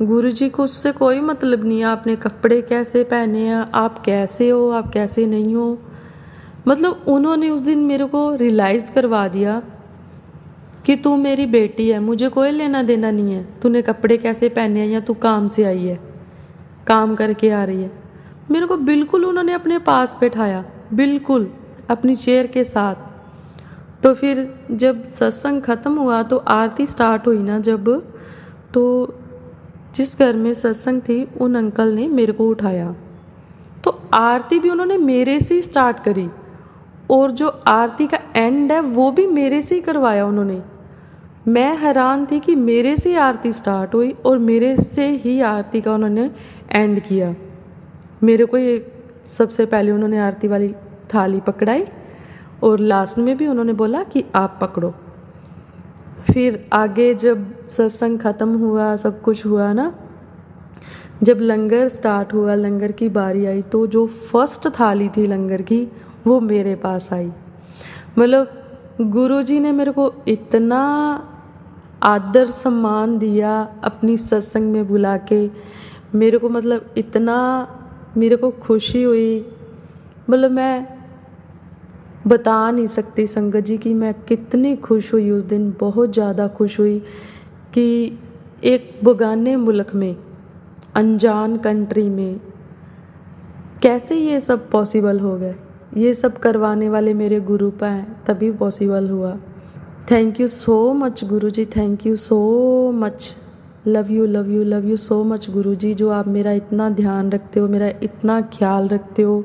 गुरुजी को उससे कोई मतलब नहीं है आपने कपड़े कैसे पहने हैं, आप कैसे हो, आप कैसे नहीं हो। मतलब उन्होंने उस दिन मेरे को रियलाइज़ करवा दिया कि तू मेरी बेटी है, मुझे कोई लेना देना नहीं है तूने कपड़े कैसे पहने हैं या तू काम से आई है, काम करके आ रही है। मेरे को बिल्कुल उन्होंने अपने पास बैठाया, बिल्कुल अपनी चेयर के साथ। तो फिर जब सत्संग ख़त्म हुआ तो आरती स्टार्ट हुई ना जब, तो जिस घर में सत्संग थी उन अंकल ने मेरे को उठाया। तो आरती भी उन्होंने मेरे से ही स्टार्ट करी और जो आरती का एंड है वो भी मेरे से ही करवाया उन्होंने। मैं हैरान थी कि मेरे से ही आरती स्टार्ट हुई और मेरे से ही आरती का उन्होंने एंड किया। मेरे को ये सबसे पहले उन्होंने आरती वाली थाली पकड़ाई और लास्ट में भी उन्होंने बोला कि आप पकड़ो। फिर आगे जब सत्संग ख़त्म हुआ, सब कुछ हुआ ना, जब लंगर स्टार्ट हुआ, लंगर की बारी आई, तो जो फर्स्ट थाली थी लंगर की वो मेरे पास आई। मतलब गुरुजी ने मेरे को इतना आदर सम्मान दिया अपनी सत्संग में बुला के, मेरे को मतलब इतना मेरे को खुशी हुई, मतलब मैं बता नहीं सकती संगत जी कि मैं कितनी खुश हुई उस दिन। बहुत ज़्यादा खुश हुई कि एक बेगाने मुल्क में, अनजान कंट्री में कैसे ये सब पॉसिबल हो गए। ये सब करवाने वाले मेरे गुरु पा हैं, तभी पॉसिबल हुआ। Thank you so much guruji, thank you so much, love you love you love you so much guruji, जो आप मेरा इतना ध्यान रखते हो, मेरा इतना ख्याल रखते हो।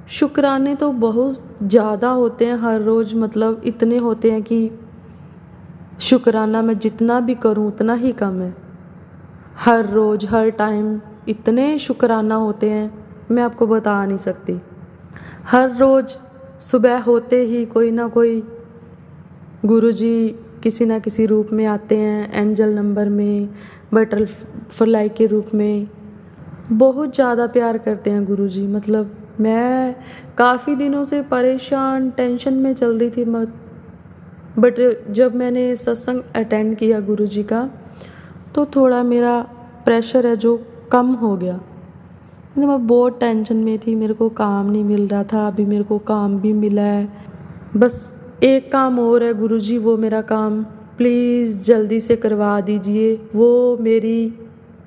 शुक्राने तो बहुत ज़्यादा होते हैं हर रोज़, मतलब इतने होते हैं कि शुक्राना मैं जितना भी करूं उतना ही कम है। हर रोज़ हर टाइम इतने शुक्राना होते हैं, मैं आपको बता नहीं सकती। हर रोज़ सुबह होते ही कोई ना कोई गुरुजी किसी ना किसी रूप में आते हैं, एंजल नंबर में, बटरफ्लाई के रूप में। बहुत ज़्यादा प्यार करते हैं गुरुजी। मतलब मैं काफ़ी दिनों से परेशान, टेंशन में चल रही थी बट जब मैंने सत्संग अटेंड किया गुरुजी का, तो थोड़ा मेरा प्रेशर है जो कम हो गया। मैं बहुत टेंशन में थी, मेरे को काम नहीं मिल रहा था, अभी मेरे को काम भी मिला है। बस एक काम और है गुरुजी, वो मेरा काम प्लीज़ जल्दी से करवा दीजिए। वो मेरी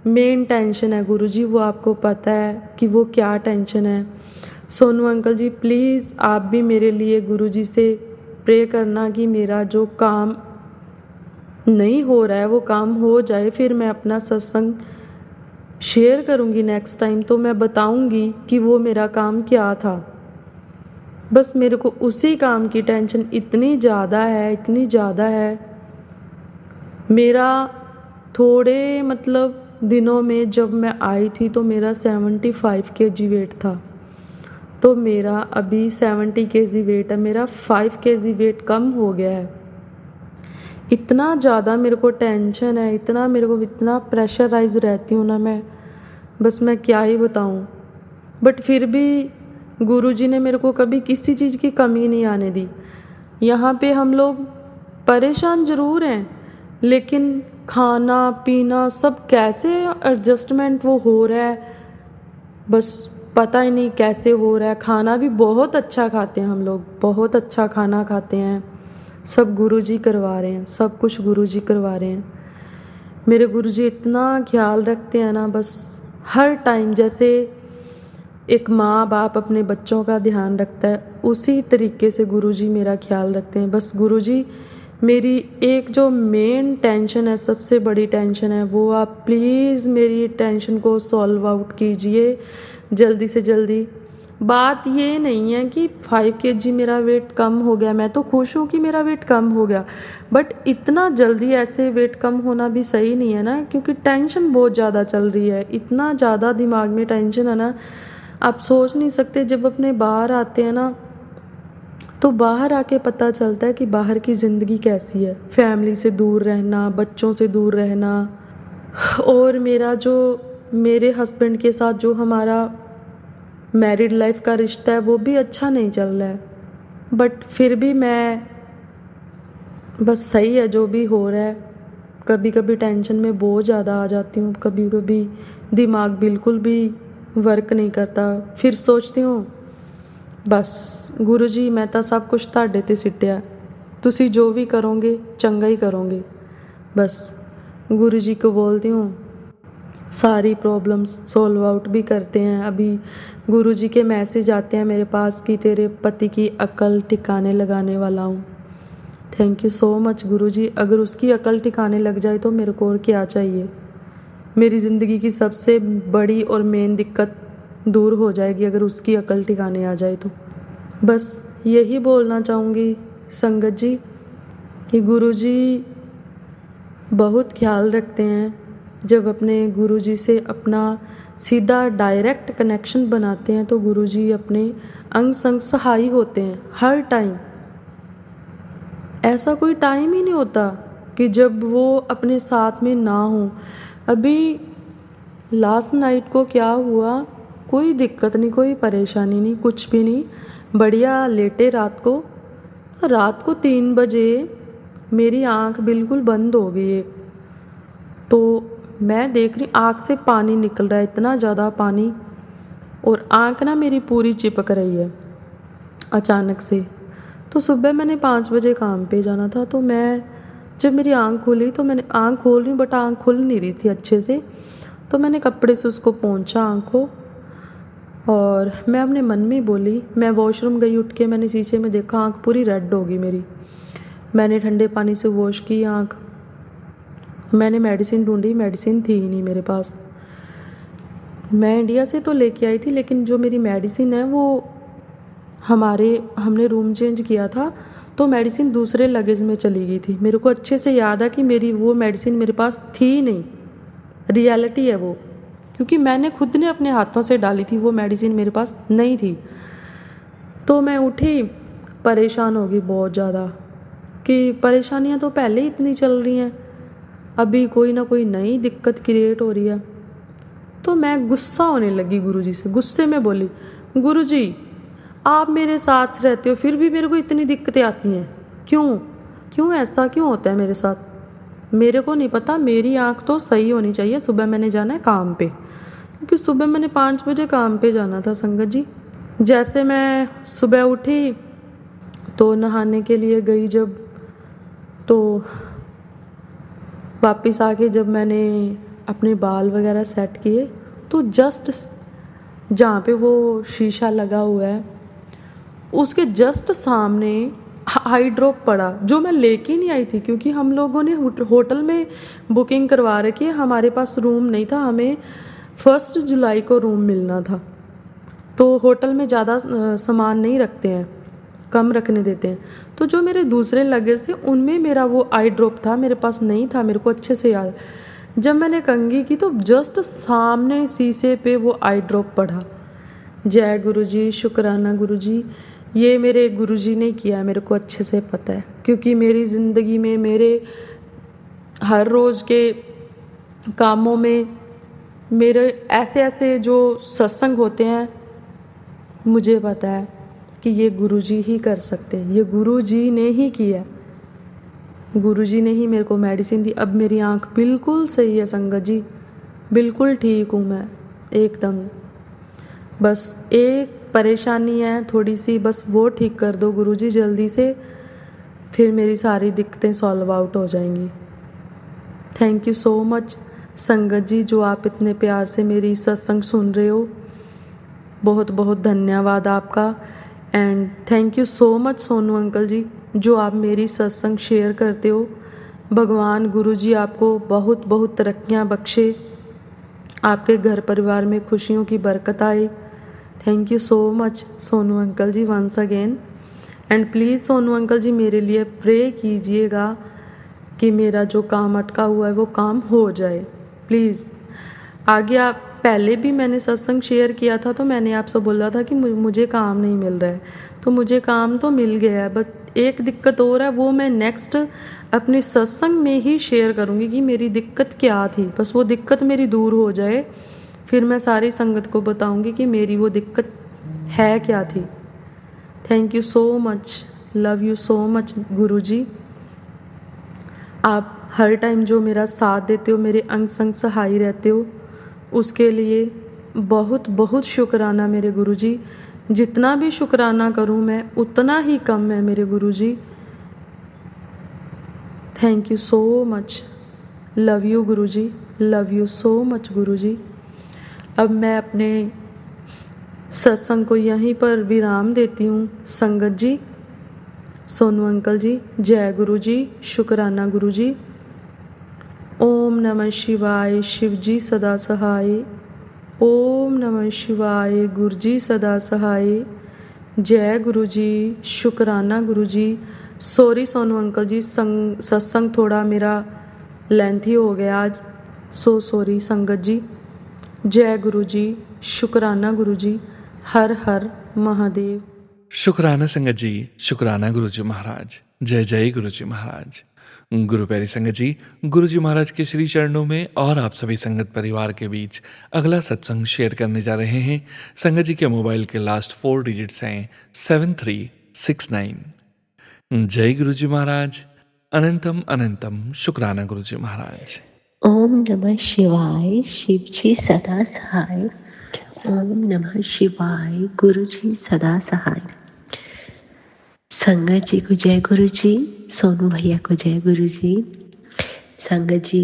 मेन टेंशन है गुरुजी, वो आपको पता है कि वो क्या टेंशन है। सोनू अंकल जी प्लीज़ आप भी मेरे लिए गुरुजी से प्रे करना कि मेरा जो काम नहीं हो रहा है वो काम हो जाए। फिर मैं अपना सत्संग शेयर करूँगी नेक्स्ट टाइम, तो मैं बताऊँगी कि वो मेरा काम क्या था। बस मेरे को उसी काम की टेंशन इतनी ज़्यादा है, इतनी ज़्यादा है। मेरा थोड़े मतलब दिनों में जब मैं आई थी तो मेरा 75 kg वेट था, तो मेरा अभी 70 kg वेट है। मेरा 5 kg वेट कम हो गया है। इतना ज़्यादा मेरे को टेंशन है, इतना प्रेशराइज रहती हूँ ना मैं, बस मैं क्या ही बताऊँ। बट फिर भी गुरुजी ने मेरे को कभी किसी चीज़ की कमी नहीं आने दी। यहाँ पे हम लोग परेशान ज़रूर हैं, लेकिन खाना पीना सब कैसे एडजस्टमेंट वो हो रहा है, बस पता ही नहीं कैसे हो रहा है। खाना भी बहुत अच्छा खाते हैं हम लोग, बहुत अच्छा खाना खाते हैं। सब गुरुजी करवा रहे हैं, सब कुछ गुरुजी करवा रहे हैं। मेरे गुरुजी इतना ख्याल रखते हैं ना, बस हर टाइम जैसे एक माँ बाप अपने बच्चों का ध्यान रखता है, उसी तरीके से गुरुजी मेरा ख्याल रखते हैं। बस गुरुजी मेरी एक जो मेन टेंशन है, सबसे बड़ी टेंशन है, वो आप प्लीज़ मेरी टेंशन को सॉल्व आउट कीजिए जल्दी से जल्दी। बात ये नहीं है कि 5 kg मेरा वेट कम हो गया, मैं तो खुश हूँ कि मेरा वेट कम हो गया, बट इतना जल्दी ऐसे वेट कम होना भी सही नहीं है ना, क्योंकि टेंशन बहुत ज़्यादा चल रही है। इतना ज़्यादा दिमाग में टेंशन है ना, आप सोच नहीं सकते। जब अपने बाहर आते हैं ना, तो बाहर आके पता चलता है कि बाहर की ज़िंदगी कैसी है। फैमिली से दूर रहना, बच्चों से दूर रहना, और मेरे हस्बैंड के साथ जो हमारा मैरिड लाइफ का रिश्ता है वो भी अच्छा नहीं चल रहा है। बट फिर भी मैं बस सही है जो भी हो रहा है। कभी कभी टेंशन में बहुत ज़्यादा आ जाती हूँ, कभी कभी दिमाग बिल्कुल भी वर्क नहीं करता। फिर सोचती हूँ बस गुरुजी मैं तो सब कुछ ਤੁਹਾਡੇ ਤੇ ਸਿੱਟਿਆ, ਤੁਸੀਂ जो भी करोगे चंगा ही करोगे। बस गुरुजी को बोलती हूँ, सारी प्रॉब्लम्स सॉल्व आउट भी करते हैं। अभी गुरुजी के मैसेज आते हैं मेरे पास कि तेरे पति की अकल ठिकाने लगाने वाला हूँ। थैंक यू सो मच गुरुजी। अगर उसकी अकल ठिकाने लग जाए तो मेरे को और क्या चाहिए। मेरी ज़िंदगी की सबसे बड़ी और मेन दिक्कत दूर हो जाएगी अगर उसकी अकल ठिकाने आ जाए तो। बस यही बोलना चाहूँगी संगत जी कि गुरुजी बहुत ख्याल रखते हैं। जब अपने गुरुजी से अपना सीधा डायरेक्ट कनेक्शन बनाते हैं तो गुरुजी अपने अंग संग सहाय होते हैं हर टाइम। ऐसा कोई टाइम ही नहीं होता कि जब वो अपने साथ में ना हो। अभी लास्ट नाइट को क्या हुआ, कोई दिक्कत नहीं, कोई परेशानी नहीं, कुछ भी नहीं, बढ़िया लेटे। रात को 3 बजे मेरी आंख बिल्कुल बंद हो गई है, तो मैं देख रही आँख से पानी निकल रहा है, इतना ज़्यादा पानी, और आँख ना मेरी पूरी चिपक रही है अचानक से। तो सुबह मैंने 5 बजे काम पे जाना था, तो मैं जब मेरी आँख खुली तो मैंने आँख खोल रही हूँ बट आँख खुल नहीं रही थी अच्छे से, तो मैंने कपड़े से उसको पोंछा आँख को, और मैं अपने मन में बोली। मैं वॉशरूम गई, उठ के मैंने शीशे में देखा, आँख पूरी रेड हो गई मेरी। मैंने ठंडे पानी से वॉश की आँख। मैंने मेडिसिन ढूंढी, मेडिसिन थी ही नहीं मेरे पास। मैं इंडिया से तो लेके आई थी, लेकिन जो मेरी मेडिसिन है वो हमने रूम चेंज किया था, तो मेडिसिन दूसरे लगेज में चली गई थी। मेरे को अच्छे से याद है कि मेरी वो मेडिसिन मेरे पास थी ही नहीं। रियलिटी है वो, क्योंकि मैंने खुद ने अपने हाथों से डाली थी, वो मेडिसिन मेरे पास नहीं थी। तो मैं उठी, परेशान हो गई बहुत ज़्यादा कि परेशानियाँ तो पहले ही इतनी चल रही हैं, अभी कोई ना कोई नई दिक्कत क्रिएट हो रही है। तो मैं गुस्सा होने लगी गुरुजी से। गुस्से में बोली, गुरुजी आप मेरे साथ रहते हो फिर भी मेरे को इतनी दिक्कतें आती हैं, क्यों ऐसा क्यों होता है मेरे साथ? मेरे को नहीं पता, मेरी आँख तो सही होनी चाहिए। सुबह मैंने जाना है काम पे, क्योंकि सुबह मैंने 5 बजे काम पे जाना था संगत जी। जैसे मैं सुबह उठी तो नहाने के लिए गई, जब तो वापस आके जब मैंने अपने बाल वगैरह सेट किए, तो जस्ट जहाँ पे वो शीशा लगा हुआ है उसके जस्ट सामने आई ड्रॉप पड़ा, जो मैं लेके नहीं आई थी, क्योंकि हम लोगों ने होटल में बुकिंग करवा रखी है। हमारे पास रूम नहीं था, हमें 1 जुलाई को रूम मिलना था। तो होटल में ज़्यादा सामान नहीं रखते हैं, कम रखने देते हैं। तो जो मेरे दूसरे लगेज थे उनमें मेरा वो आई ड्रॉप था, मेरे पास नहीं था, मेरे को अच्छे से याद। जब मैंने कंघी की तो जस्ट सामने शीशे पे वो आई ड्रॉप पड़ा। जय गुरुजी, शुक्राना गुरुजी। ये मेरे गुरुजी ने किया, मेरे को अच्छे से पता है, क्योंकि मेरी ज़िंदगी में, मेरे हर रोज़ के कामों में, मेरे ऐसे ऐसे जो सत्संग होते हैं, मुझे पता है कि ये गुरुजी ही कर सकते हैं, ये गुरुजी ने ही किया। गुरुजी ने ही मेरे को मेडिसिन दी। अब मेरी आँख बिल्कुल सही है संगत जी, बिल्कुल ठीक हूँ मैं एकदम। बस एक परेशानी है थोड़ी सी, बस वो ठीक कर दो गुरुजी जल्दी से, फिर मेरी सारी दिक्कतें सॉल्व आउट हो जाएंगी। थैंक यू सो मच संगत जी, जो आप इतने प्यार से मेरी सत्संग सुन रहे हो, बहुत बहुत धन्यवाद आपका। And thank you so much Sonu uncle ji, जो आप मेरी सत्संग शेयर करते हो। भगवान गुरुजी आपको बहुत बहुत तरक्कियां बख्शे, आपके घर परिवार में खुशियों की बरकत आए। Thank you so much Sonu uncle ji once again. And please Sonu uncle ji मेरे लिए प्रे कीजिएगा कि मेरा जो काम अटका हुआ है वो काम हो जाए प्लीज़। आगे आप पहले भी मैंने सत्संग शेयर किया था, तो मैंने आपसे बोला था कि मुझे काम नहीं मिल रहा है, तो मुझे काम तो मिल गया है, बट एक दिक्कत और है, वो मैं नेक्स्ट अपने सत्संग में ही शेयर करूँगी कि मेरी दिक्कत क्या थी। बस वो दिक्कत मेरी दूर हो जाए, फिर मैं सारी संगत को बताऊँगी कि मेरी वो दिक्कत है क्या थी। Thank you so much, love you so much guruji. आप हर टाइम जो मेरा साथ देते हो, मेरे अंग संग सहाय रहते हो, उसके लिए बहुत बहुत शुक्राना मेरे गुरुजी। जितना भी शुक्राना करूं मैं उतना ही कम है मेरे guruji. Thank you so much, love you guruji, love you so much guruji. अब मैं अपने सत्संग को यहीं पर विराम देती हूँ संगत जी। सोनू अंकल जी, जय गुरु जी, शुक्राना गुरु जी। ओम नमः शिवाय, शिव जी सदा सहाय। ओम नमः शिवाय, गुरु जी सदा सहाय। जय गुरु जी, शुक्राना गुरु जी। सॉरी सोनू अंकल जी, सत्संग थोड़ा मेरा लेंथी हो गया आज, सो सॉरी संगत जी। जय गुरु जी, शुक्राना गुरु जी, हर हर महादेव। शुक्राना संगत जी, शुक्राना गुरुजी महाराज। जय जय गुरुजी महाराज। गुरु प्यारी संगत जी, गुरुजी महाराज के श्री चरणों में और आप सभी संगत परिवार के बीच अगला सत्संग शेयर करने जा रहे हैं। संगत जी के मोबाइल के लास्ट 4 डिजिट्स हैं 7369। जय गुरुजी महाराज, अनंतम अनंतम शुक्राना गुरुजी महाराज। ओम नमः शिवाय, शिव जी सदा सहाय। ओम नमः शिवाय, गुरु जी सदा सहाय। संगत जी को जय गुरु जी, सोनू भैया को जय गुरु जी। संगत जी,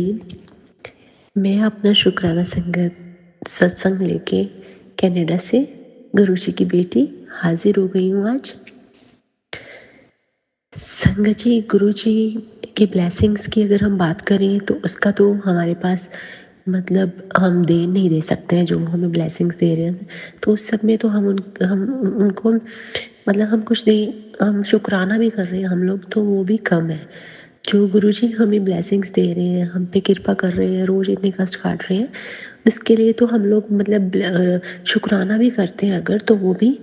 मैं अपना शुक्राना संगत सत्संग लेके कनाडा से गुरु जी की बेटी हाजिर हो गई हूँ आज। संगत जी, गुरु जी के ब्लेसिंग्स की अगर हम बात करें तो उसका तो हमारे पास मतलब हम दे नहीं दे सकते हैं, जो हमें ब्लेसिंग्स दे रहे हैं तो उस सब में तो हम उनको मतलब हम कुछ दे, हम शुक्राना भी कर रहे हैं हम लोग, तो वो भी कम है। जो गुरुजी हमें ब्लेसिंग्स दे रहे हैं, हम पे कृपा कर रहे हैं, रोज़ इतने कष्ट काट रहे हैं, इसके लिए तो हम लोग मतलब शुक्राना भी करते हैं अगर, तो वो भी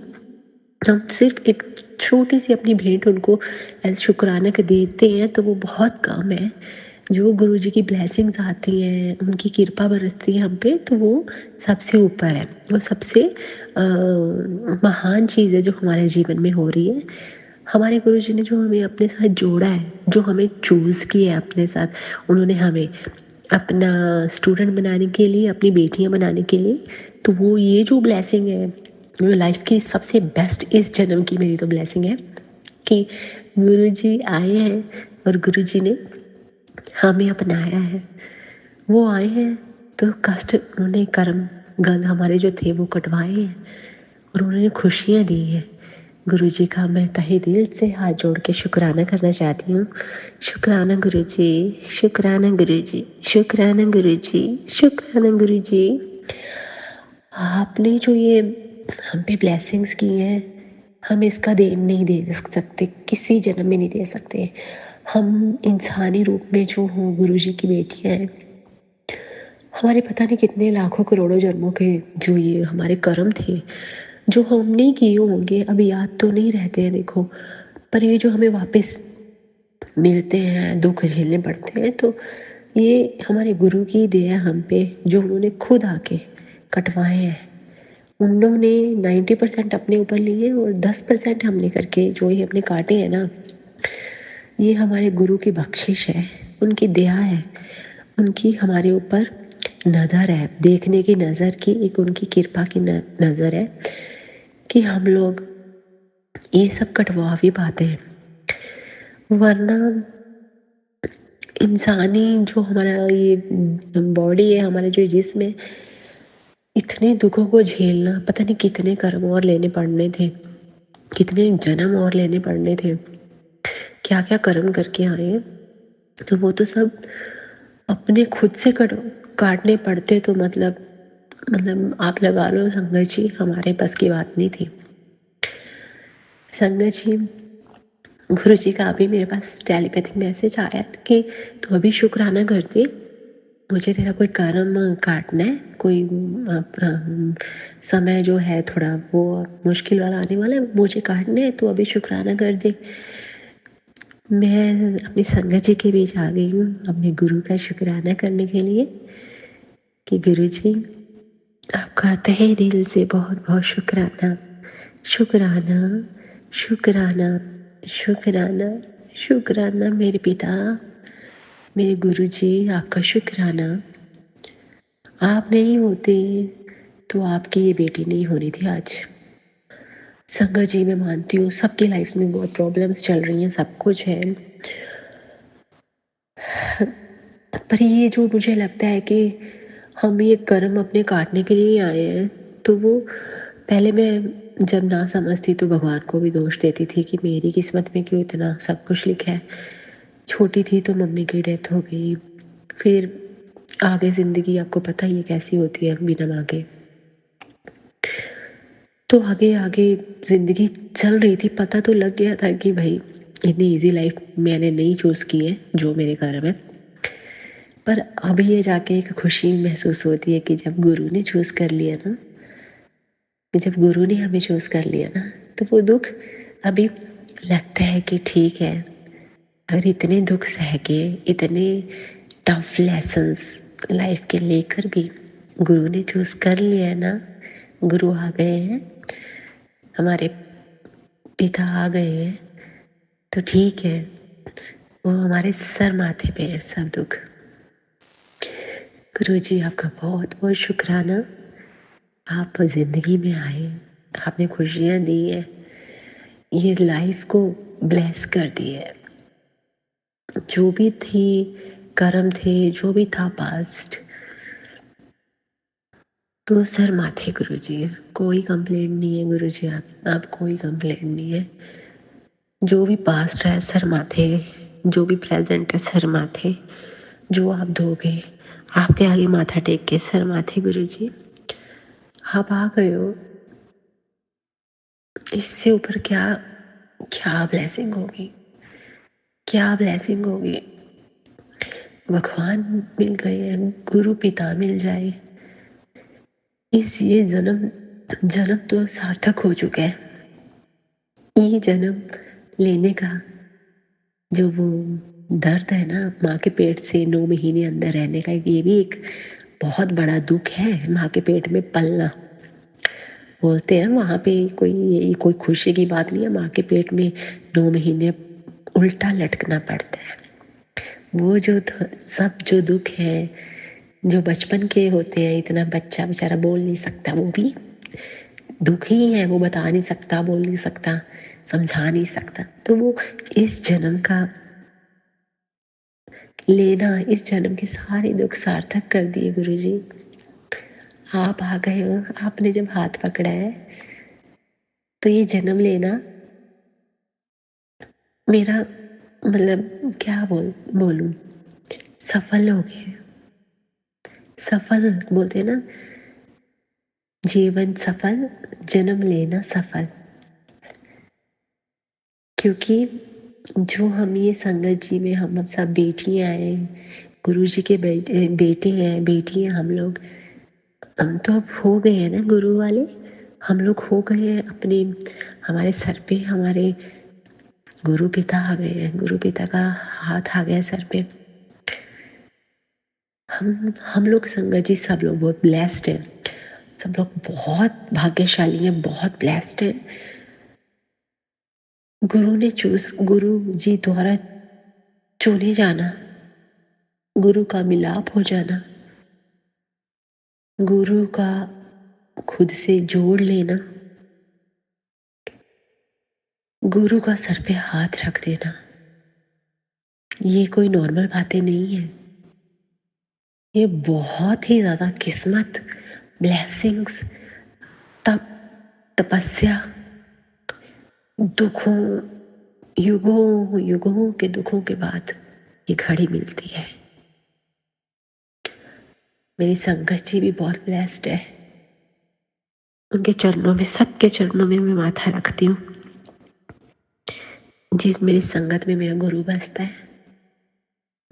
हम सिर्फ एक छोटी सी अपनी भेंट उनको एज शुक्राना के देते हैं तो वो बहुत कम है। जो गुरुजी की ब्लेसिंग्स आती हैं, उनकी कृपा बरसती है हम पे, तो वो सबसे ऊपर है, वो सबसे महान चीज़ है जो हमारे जीवन में हो रही है। हमारे गुरुजी ने जो हमें अपने साथ जोड़ा है, जो हमें चूज़ किया है अपने साथ, उन्होंने हमें अपना स्टूडेंट बनाने के लिए, अपनी बेटियां बनाने के लिए, तो वो ये जो ब्लेसिंग है, वो लाइफ की सबसे बेस्ट इस जन्म की मेरी तो ब्लेसिंग है कि गुरुजी आए हैं और गुरुजी ने हमें अपनाया है। वो आए हैं तो कष्ट उन्होंने, कर्म गल हमारे जो थे वो कटवाए हैं और उन्होंने खुशियाँ दी हैं। गुरुजी का मैं तहे दिल से हाथ जोड़ के शुक्राना करना चाहती हूँ। शुक्राना गुरुजी, शुक्राना गुरुजी, शुक्राना गुरुजी, शुक्राना गुरुजी। आपने जो ये हम पे ब्लेसिंग्स की हैं, हम इसका देन नहीं दे सकते, किसी जन्म में नहीं दे सकते। हम इंसानी रूप में जो हों गुरुजी की बेटियां हैं, हमारे पता नहीं कितने लाखों करोड़ों जन्मों के जो ये हमारे कर्म थे, जो हम नहीं किए होंगे, अभी याद तो नहीं रहते हैं देखो, पर ये जो हमें वापस मिलते हैं, दुख झेलने पड़ते हैं, तो ये हमारे गुरु की दया हम पे, जो उन्होंने खुद आके कटवाए हैं। उन्होंने 90% अपने ऊपर लिए और 10% हमने करके जो ये हमने काटे हैं ना, ये हमारे गुरु की बख्शिश है, उनकी दया है, उनकी हमारे ऊपर नज़र है, देखने की नज़र की, एक उनकी कृपा की नज़र है कि हम लोग ये सब कटवा भी पाते हैं। वरना इंसानी जो हमारा ये बॉडी है, हमारा जो जिस्म है, इतने दुखों को झेलना, पता नहीं कितने कर्म और लेने पड़ने थे, कितने जन्म और लेने पड़ने थे, क्या क्या कर्म करके आए हैं, तो वो तो सब अपने खुद से काटने पड़ते, तो मतलब आप लगा लो संगत जी, हमारे बस की बात नहीं थी। संगत जी, गुरु जी का अभी मेरे पास टेलीपैथिक मैसेज आया कि तो अभी शुक्राना कर दे, मुझे तेरा कोई कर्म काटना है, कोई समय जो है थोड़ा वो मुश्किल वाला आने वाला है, मुझे काटना है, तो अभी शुक्राना कर दे। मैं अपनी संगत जी के बीच आ गई हूँ अपने गुरु का शुक्राना करने के लिए कि गुरु जी आपका तहे दिल से बहुत बहुत शुक्राना, शुक्राना, शुक्राना, शुक्राना, शुक्राना मेरे पिता, मेरे गुरु जी, आपका शुक्राना। आप नहीं होते तो आपकी ये बेटी नहीं होनी थी आज। संगत जी, मैं मानती हूँ सबकी लाइफ में बहुत प्रॉब्लम्स चल रही हैं, सब कुछ है, पर ये जो मुझे लगता है कि हम ये कर्म अपने काटने के लिए आए हैं, तो वो पहले मैं जब ना समझती तो भगवान को भी दोष देती थी कि मेरी किस्मत में क्यों इतना सब कुछ लिखा है। छोटी थी तो मम्मी की डेथ हो गई, फिर आगे ज़िंदगी आपको पता ही है कैसी होती है बिना माँ के, तो आगे आगे ज़िंदगी चल रही थी, पता तो लग गया था कि भाई इतनी इजी लाइफ मैंने नहीं चूज़ की है जो मेरे कर्म है। पर अभी ये जाके एक खुशी महसूस होती है कि जब गुरु ने चूज़ कर लिया ना, जब गुरु ने हमें चूज़ कर लिया ना, तो वो दुख अभी लगता है कि ठीक है, अगर इतने दुख सह के, इतने टफ लेसन्स लाइफ के लेकर भी गुरु ने चूज़ कर लिया है ना, गुरु आ गए हैं, हमारे पिता आ गए हैं, तो ठीक है, वो हमारे सर माथे पे है सब दुख। गुरु जी, आपका बहुत बहुत शुक्राना, आप ज़िंदगी में आए, आपने खुशियाँ दी है, ये लाइफ को ब्लेस कर दी है। जो भी थी कर्म थे, जो भी था पास्ट, तो सर माथे गुरु जी, कोई कंप्लेंट नहीं है गुरु जी, आप कोई कंप्लेंट नहीं है। जो भी पास्ट है सर माथे, जो भी प्रेजेंट है सर माथे, जो आप दोगे आपके आगे माथा टेक के सर माथे गुरु जी, आप आ गए हो, इससे ऊपर क्या क्या ब्लेसिंग होगी, क्या ब्लेसिंग होगी। भगवान मिल गए हैं, गुरु पिता मिल जाए, ये जन्म तो सार्थक हो चुका है। ये जन्म लेने का जो वो दर्द है ना, माँ के पेट से 9 महीने अंदर रहने का, ये भी एक बहुत बड़ा दुख है। माँ के पेट में पलना, बोलते हैं वहाँ पे कोई खुशी की बात नहीं है, माँ के पेट में 9 महीने उल्टा लटकना पड़ता है। वो सब जो दुख है, जो बचपन के होते हैं, इतना बच्चा बेचारा बोल नहीं सकता, वो भी दुख ही है, वो बता नहीं सकता, बोल नहीं सकता, समझा नहीं सकता, तो वो इस जन्म का लेना, इस जन्म के सारे दुख सार्थक कर दिए गुरु जी। आप आ गए हो, आपने जब हाथ पकड़ा है, तो ये जन्म लेना मेरा मतलब क्या बोलूं, सफल हो गया। सफल बोलते ना, जीवन सफल, जन्म लेना सफल, क्योंकि जो हम ये संगत जी में हम सब बेटियां हैं, गुरु जी के बेटे हैं, बेटी हैं हम लोग, हम तो अब हो गए हैं ना गुरु वाले, हम लोग हो गए हैं अपने, हमारे सर पे हमारे गुरु पिता आ गए हैं, गुरु पिता का हाथ आ गया सर पे। हम लोग संगत जी सब लोग बहुत ब्लेस्ड हैं, सब लोग बहुत भाग्यशाली हैं, बहुत ब्लेस्ड हैं। गुरु जी द्वारा चुने जाना, गुरु का मिलाप हो जाना, गुरु का खुद से जोड़ लेना, गुरु का सर पे हाथ रख देना, ये कोई नॉर्मल बातें नहीं है। ये बहुत ही ज़्यादा किस्मत, ब्लेसिंग्स, तप, तपस्या, दुखों, युगों युगों के दुखों के बाद ये घड़ी मिलती है। मेरी संगत जी भी बहुत ब्लेस्ड है, उनके चरणों में, सबके चरणों में मैं माथा रखती हूँ। जिस मेरी संगत में मेरा गुरु बसता है,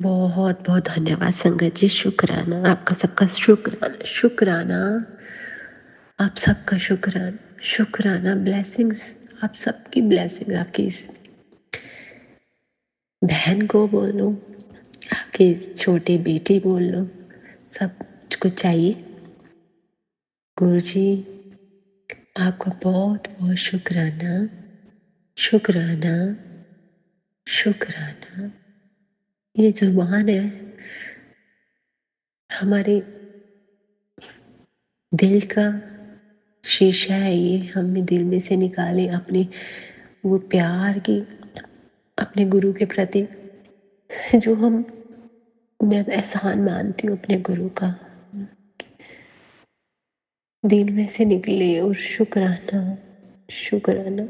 बहुत बहुत धन्यवाद संगत जी, शुक्राना, आपका सबका शुक्राना, शुक्राना, आप सबका शुक्राना, शुक्राना, ब्लेसिंग्स, आप सबकी ब्लेसिंग्स, आपकी इस बहन को बोल लो, आपकी छोटी बेटी बोल लो, सब कुछ चाहिए। गुरु जी आपका बहुत बहुत शुक्राना, शुक्राना, शुक्राना। ये जुबान है, हमारे दिल का शीशा है, ये हमने दिल में से निकाले अपने वो प्यार की, अपने गुरु के प्रति जो मैं एहसान मानती हूँ अपने गुरु का, दिल में से निकले। और शुक्राना, शुक्राना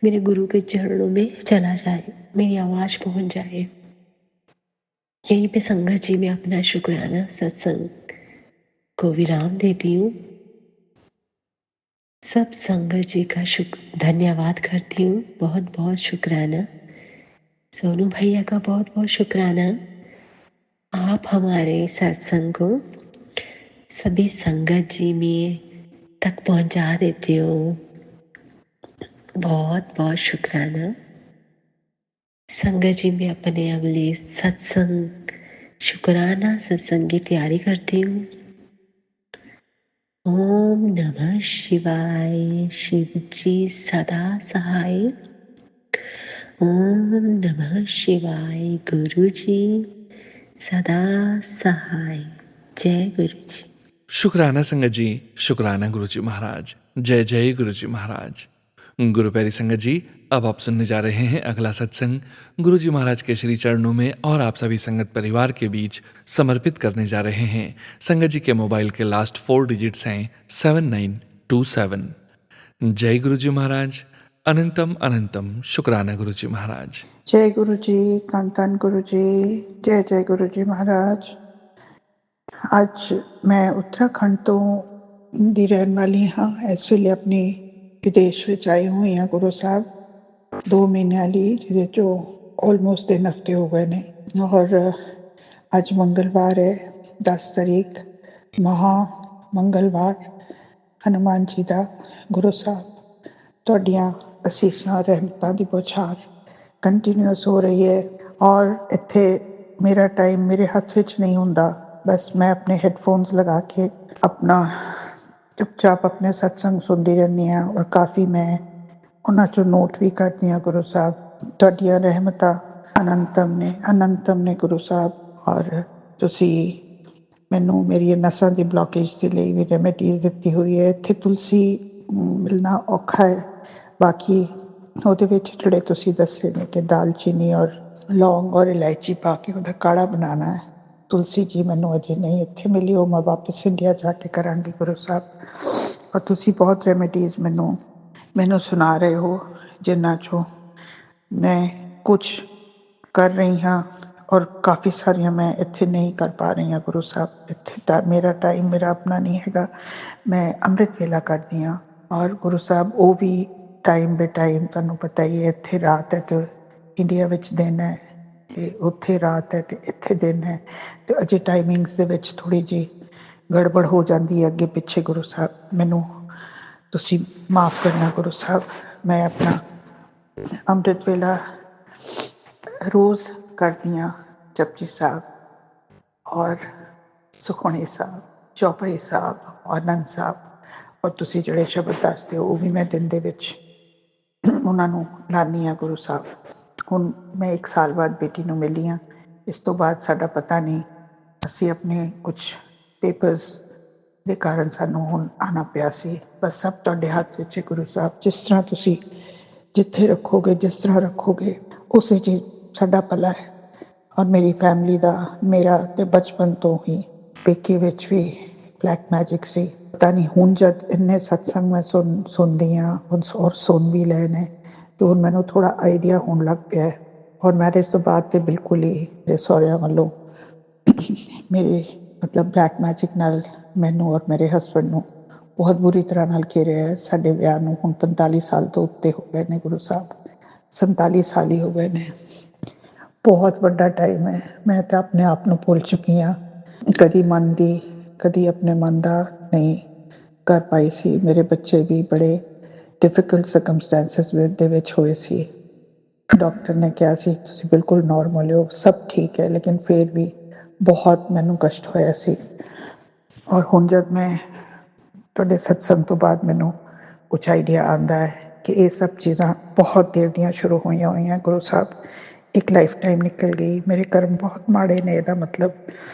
मेरे गुरु के चरणों में चला जाए, मेरी आवाज पहुंच जाए। यहीं पे संगत जी में अपना शुक्राना सत्संग को विराम देती हूँ। सब संगत जी का धन्यवाद करती हूँ, बहुत बहुत शुक्राना। सोनू भैया का बहुत बहुत शुक्राना, आप हमारे सत्संग को सभी संगत जी में तक पहुंचा देते हो, बहुत बहुत शुक्राना। संगत जी में अपने अगले सत्संग, शुक्राना सत्संग की तैयारी करती हूँ। ओम नमः शिवाय, शिव जी सदा सहाय। ओम नमः शिवाय, गुरु जी सदा सहाय। जय गुरु जी। शुक्राना संगत जी, शुक्राना गुरु जी महाराज, जय जय गुरु जी महाराज। गुरु प्यारी संगत जी, अब आप सुनने जा रहे हैं अगला सत्संग गुरु जी महाराज के श्री चरणों में और आप सभी संगत परिवार के बीच समर्पित करने जा रहे हैं। संगत जी के मोबाइल के लास्ट 4 डिजिट्स हैं 7927। जय गुरु जी महाराज, अनंतम अनंतम शुक्राना गुरु जी महाराज। जय गुरु जी, धੰਨ गुरु जी, जय जय गुरु जी महाराज। ਅੱਜ ਮੈਂ ਉੱਤਰਾਖੰਡ ਤੋਂ ਦੀ ਰਹਿਣ ਵਾਲੀ ਹਾਂ। ਇਸ ਵੇਲੇ ਆਪਣੀ ਵਿਦੇਸ਼ ਵਿੱਚ ਆਈ ਹੋਈ ਹਾਂ ਗੁਰੂ ਸਾਹਿਬ 2 ਮਹੀਨਿਆਂ ਲਈ, ਜਿਹਦੇ 'ਚੋਂ ਆਲਮੋਸਟ 3 ਹਫ਼ਤੇ ਹੋ ਗਏ ਨੇ। ਔਰ ਅੱਜ ਮੰਗਲਵਾਰ ਹੈ 10 ਤਾਰੀਖ, ਮਹਾ ਮੰਗਲਵਾਰ, ਹਨੂੰਮਾਨ ਜੀ ਦਾ। ਗੁਰੂ ਸਾਹਿਬ ਤੁਹਾਡੀਆਂ ਅਸੀਸਾਂ, ਰਹਿਮਤਾਂ ਦੀ ਬੌਛਾਰ ਕੰਟੀਨਿਊਸ ਹੋ ਰਹੀ ਹੈ। ਔਰ ਇੱਥੇ ਮੇਰਾ ਟਾਈਮ ਮੇਰੇ ਹੱਥ ਵਿੱਚ ਨਹੀਂ ਹੁੰਦਾ, बस मैं अपने हेडफोन्स लगा के अपना चुपचाप अपने सत्संग सुनती रहनी हाँ। और काफ़ी मैं उन्हां चों नोट भी करती हाँ। गुरु साहब तुहाडियां रहमतां अनंतम ने गुरु साहब। और तुसी मैनू मेरी नसां दी ब्लॉकेज के लिए भी रेमेडीज दी हुई है। इत्थे तुलसी मिलना औखा है, बाकी ਉਹਦੇ ਵਿੱਚ ਜਿਹੜੇ ਤੁਸੀਂ ਦੱਸੇ ਨੇ ਕਿ ਦਾਲਚੀਨੀ ਔਰ लौंग और इलायची पा के ਉਹਦਾ ਕਾੜਾ बनाना है। तुलसी जी मैनू अजे नहीं इत्थे मिली, वो मैं वापस इंडिया जाके करांगी गुरु साहब। और तुसी बहुत रेमेडीज मैनू सुना रहे हो, जिन्हां चों मैं कुछ कर रही हाँ और काफ़ी सारियां मैं इत्थे नहीं कर पा रही हाँ गुरु साहब। इत्थे मेरा टाइम मेरा अपना नहीं हैगा, मैं अमृत वेला करदी हाँ। और गुरु साहब वो भी टाइम बे टाइम, तुहानू पता ही है, इत्थे रात है तो इंडिया विच दिन है, ਤੇ ਉੱਥੇ ਰਾਤ ਹੈ ਤੇ ਇੱਥੇ ਦਿਨ ਹੈ। ਤੇ ਅਜੇ ਟਾਈਮਿੰਗਸ ਦੇ ਵਿੱਚ ਥੋੜੀ ਜੀ ਗੜਬੜ ਹੋ ਜਾਂਦੀ ਹੈ ਅੱਗੇ ਪਿੱਛੇ। ਗੁਰੂ ਸਾਹਿਬ ਮੈਨੂੰ ਤੁਸੀਂ ਮਾਫ ਕਰਨਾ ਗੁਰੂ ਸਾਹਿਬ। ਮੈਂ ਆਪਣਾ ਅੰਮ੍ਰਿਤ ਵੇਲਾ ਰੋਜ਼ ਕਰਦੀ ਹਾਂ, ਜਪਜੀ ਸਾਹਿਬ ਔਰ ਸੁਖਮਨੀ ਸਾਹਿਬ, ਚੌਪਈ ਸਾਹਿਬ, ਆਨੰਦ ਸਾਹਿਬ, ਔਰ ਤੁਸੀਂ ਜਿਹੜੇ ਸ਼ਬਦ ਦੱਸਦੇ ਹੋ ਉਹ ਵੀ ਮੈਂ ਦਿਨ ਦੇ ਵਿੱਚ ਉਹਨਾਂ ਨੂੰ ਲਾਉਂਦੀ ਹਾਂ ਗੁਰੂ ਸਾਹਿਬ। ਹੁਣ ਮੈਂ 1 ਸਾਲ ਬਾਅਦ ਬੇਟੀ ਨੂੰ ਮਿਲੀ ਹਾਂ। ਇਸ ਤੋਂ ਬਾਅਦ ਸਾਡਾ ਪਤਾ ਨਹੀਂ, ਅਸੀਂ ਆਪਣੇ ਕੁਛ ਪੇਪਰਸ ਦੇ ਕਾਰਨ ਸਾਨੂੰ ਹੁਣ ਆਉਣਾ ਪਿਆ ਸੀ। ਬਸ ਸਭ ਤੁਹਾਡੇ ਹੱਥ ਵਿੱਚ ਹੈ ਗੁਰੂ ਸਾਹਿਬ। ਜਿਸ ਤਰ੍ਹਾਂ ਤੁਸੀਂ ਜਿੱਥੇ ਰੱਖੋਗੇ, ਜਿਸ ਤਰ੍ਹਾਂ ਰੱਖੋਗੇ, ਉਸੇ 'ਚ ਸਾਡਾ ਭਲਾ ਹੈ। ਔਰ ਮੇਰੀ ਫੈਮਿਲੀ ਦਾ, ਮੇਰਾ ਤੇ ਬਚਪਨ ਤੋਂ ਹੀ ਪੇਕੇ ਵਿੱਚ ਵੀ ਬਲੈਕ ਮੈਜਿਕ ਸੀ। ਪਤਾ ਨਹੀਂ ਹੁਣ ਜਦ ਇੰਨੇ ਸਤਸੰਗ ਮੈਂ ਸੁਣਦੀ ਹਾਂ ਔਰ ਸੁਣ ਵੀ ਲਏ ਨੇ, ਤੇ ਹੁਣ ਮੈਨੂੰ ਥੋੜ੍ਹਾ ਆਈਡੀਆ ਹੋਣ ਲੱਗ ਪਿਆ ਹੈ। ਔਰ ਮੈਰਿਜ ਤੋਂ ਬਾਅਦ ਤੇ ਬਿਲਕੁਲ ਹੀ ਮੇਰੇ ਸਹੁਰਿਆਂ ਵੱਲੋਂ ਮੇਰੇ ਮਤਲਬ ਬਲੈਕ ਮੈਜਿਕ ਨਾਲ ਮੈਨੂੰ ਔਰ ਮੇਰੇ ਹਸਬੈਂਡ ਨੂੰ ਬਹੁਤ ਬੁਰੀ ਤਰ੍ਹਾਂ ਨਾਲ ਘੇਰਿਆ ਹੈ। ਸਾਡੇ ਵਿਆਹ ਨੂੰ ਹੁਣ 45 ਸਾਲ ਤੋਂ ਉੱਤੇ ਹੋ ਗਏ ਨੇ ਗੁਰੂ ਸਾਹਿਬ, 47 ਸਾਲ ਹੀ ਹੋ ਗਏ ਨੇ। ਬਹੁਤ ਵੱਡਾ ਟਾਈਮ ਹੈ। ਮੈਂ ਤਾਂ ਆਪਣੇ ਆਪ ਨੂੰ ਭੁੱਲ ਚੁੱਕੀ ਹਾਂ। ਕਦੀ ਮਨ ਦੀ, ਕਦੀ ਆਪਣੇ ਮਨ ਦਾ ਨਹੀਂ ਕਰ ਪਾਈ ਸੀ। ਮੇਰੇ ਬੱਚੇ ਵੀ ਬੜੇ ਡਿਫਿਕਲਟ ਸਰਕਮਸਟੈਂਸਿਸ ਦੇ ਵਿੱਚ ਹੋਏ ਸੀ। ਡਾਕਟਰ ਨੇ ਕਿਹਾ ਸੀ ਤੁਸੀਂ ਬਿਲਕੁਲ ਨੋਰਮਲ ਹੋ, ਸਭ ਠੀਕ ਹੈ, ਲੇਕਿਨ ਫਿਰ ਵੀ ਬਹੁਤ ਮੈਨੂੰ ਕਸ਼ਟ ਹੋਇਆ ਸੀ। ਔਰ ਹੁਣ ਜਦ ਮੈਂ ਤੁਹਾਡੇ ਸਤਸੰਗ ਤੋਂ ਬਾਅਦ ਮੈਨੂੰ ਕੁਛ ਆਈਡੀਆ ਆਉਂਦਾ ਹੈ ਕਿ ਇਹ ਸਭ ਚੀਜ਼ਾਂ ਬਹੁਤ ਦੇਰ ਦੀਆਂ ਸ਼ੁਰੂ ਹੋਈਆਂ ਗੁਰੂ ਸਾਹਿਬ। ਇੱਕ ਲਾਈਫ ਟਾਈਮ ਨਿਕਲ ਗਈ। ਮੇਰੇ ਕਰਮ ਬਹੁਤ ਮਾੜੇ ਨੇ। ਇਹਦਾ ਮਤਲਬ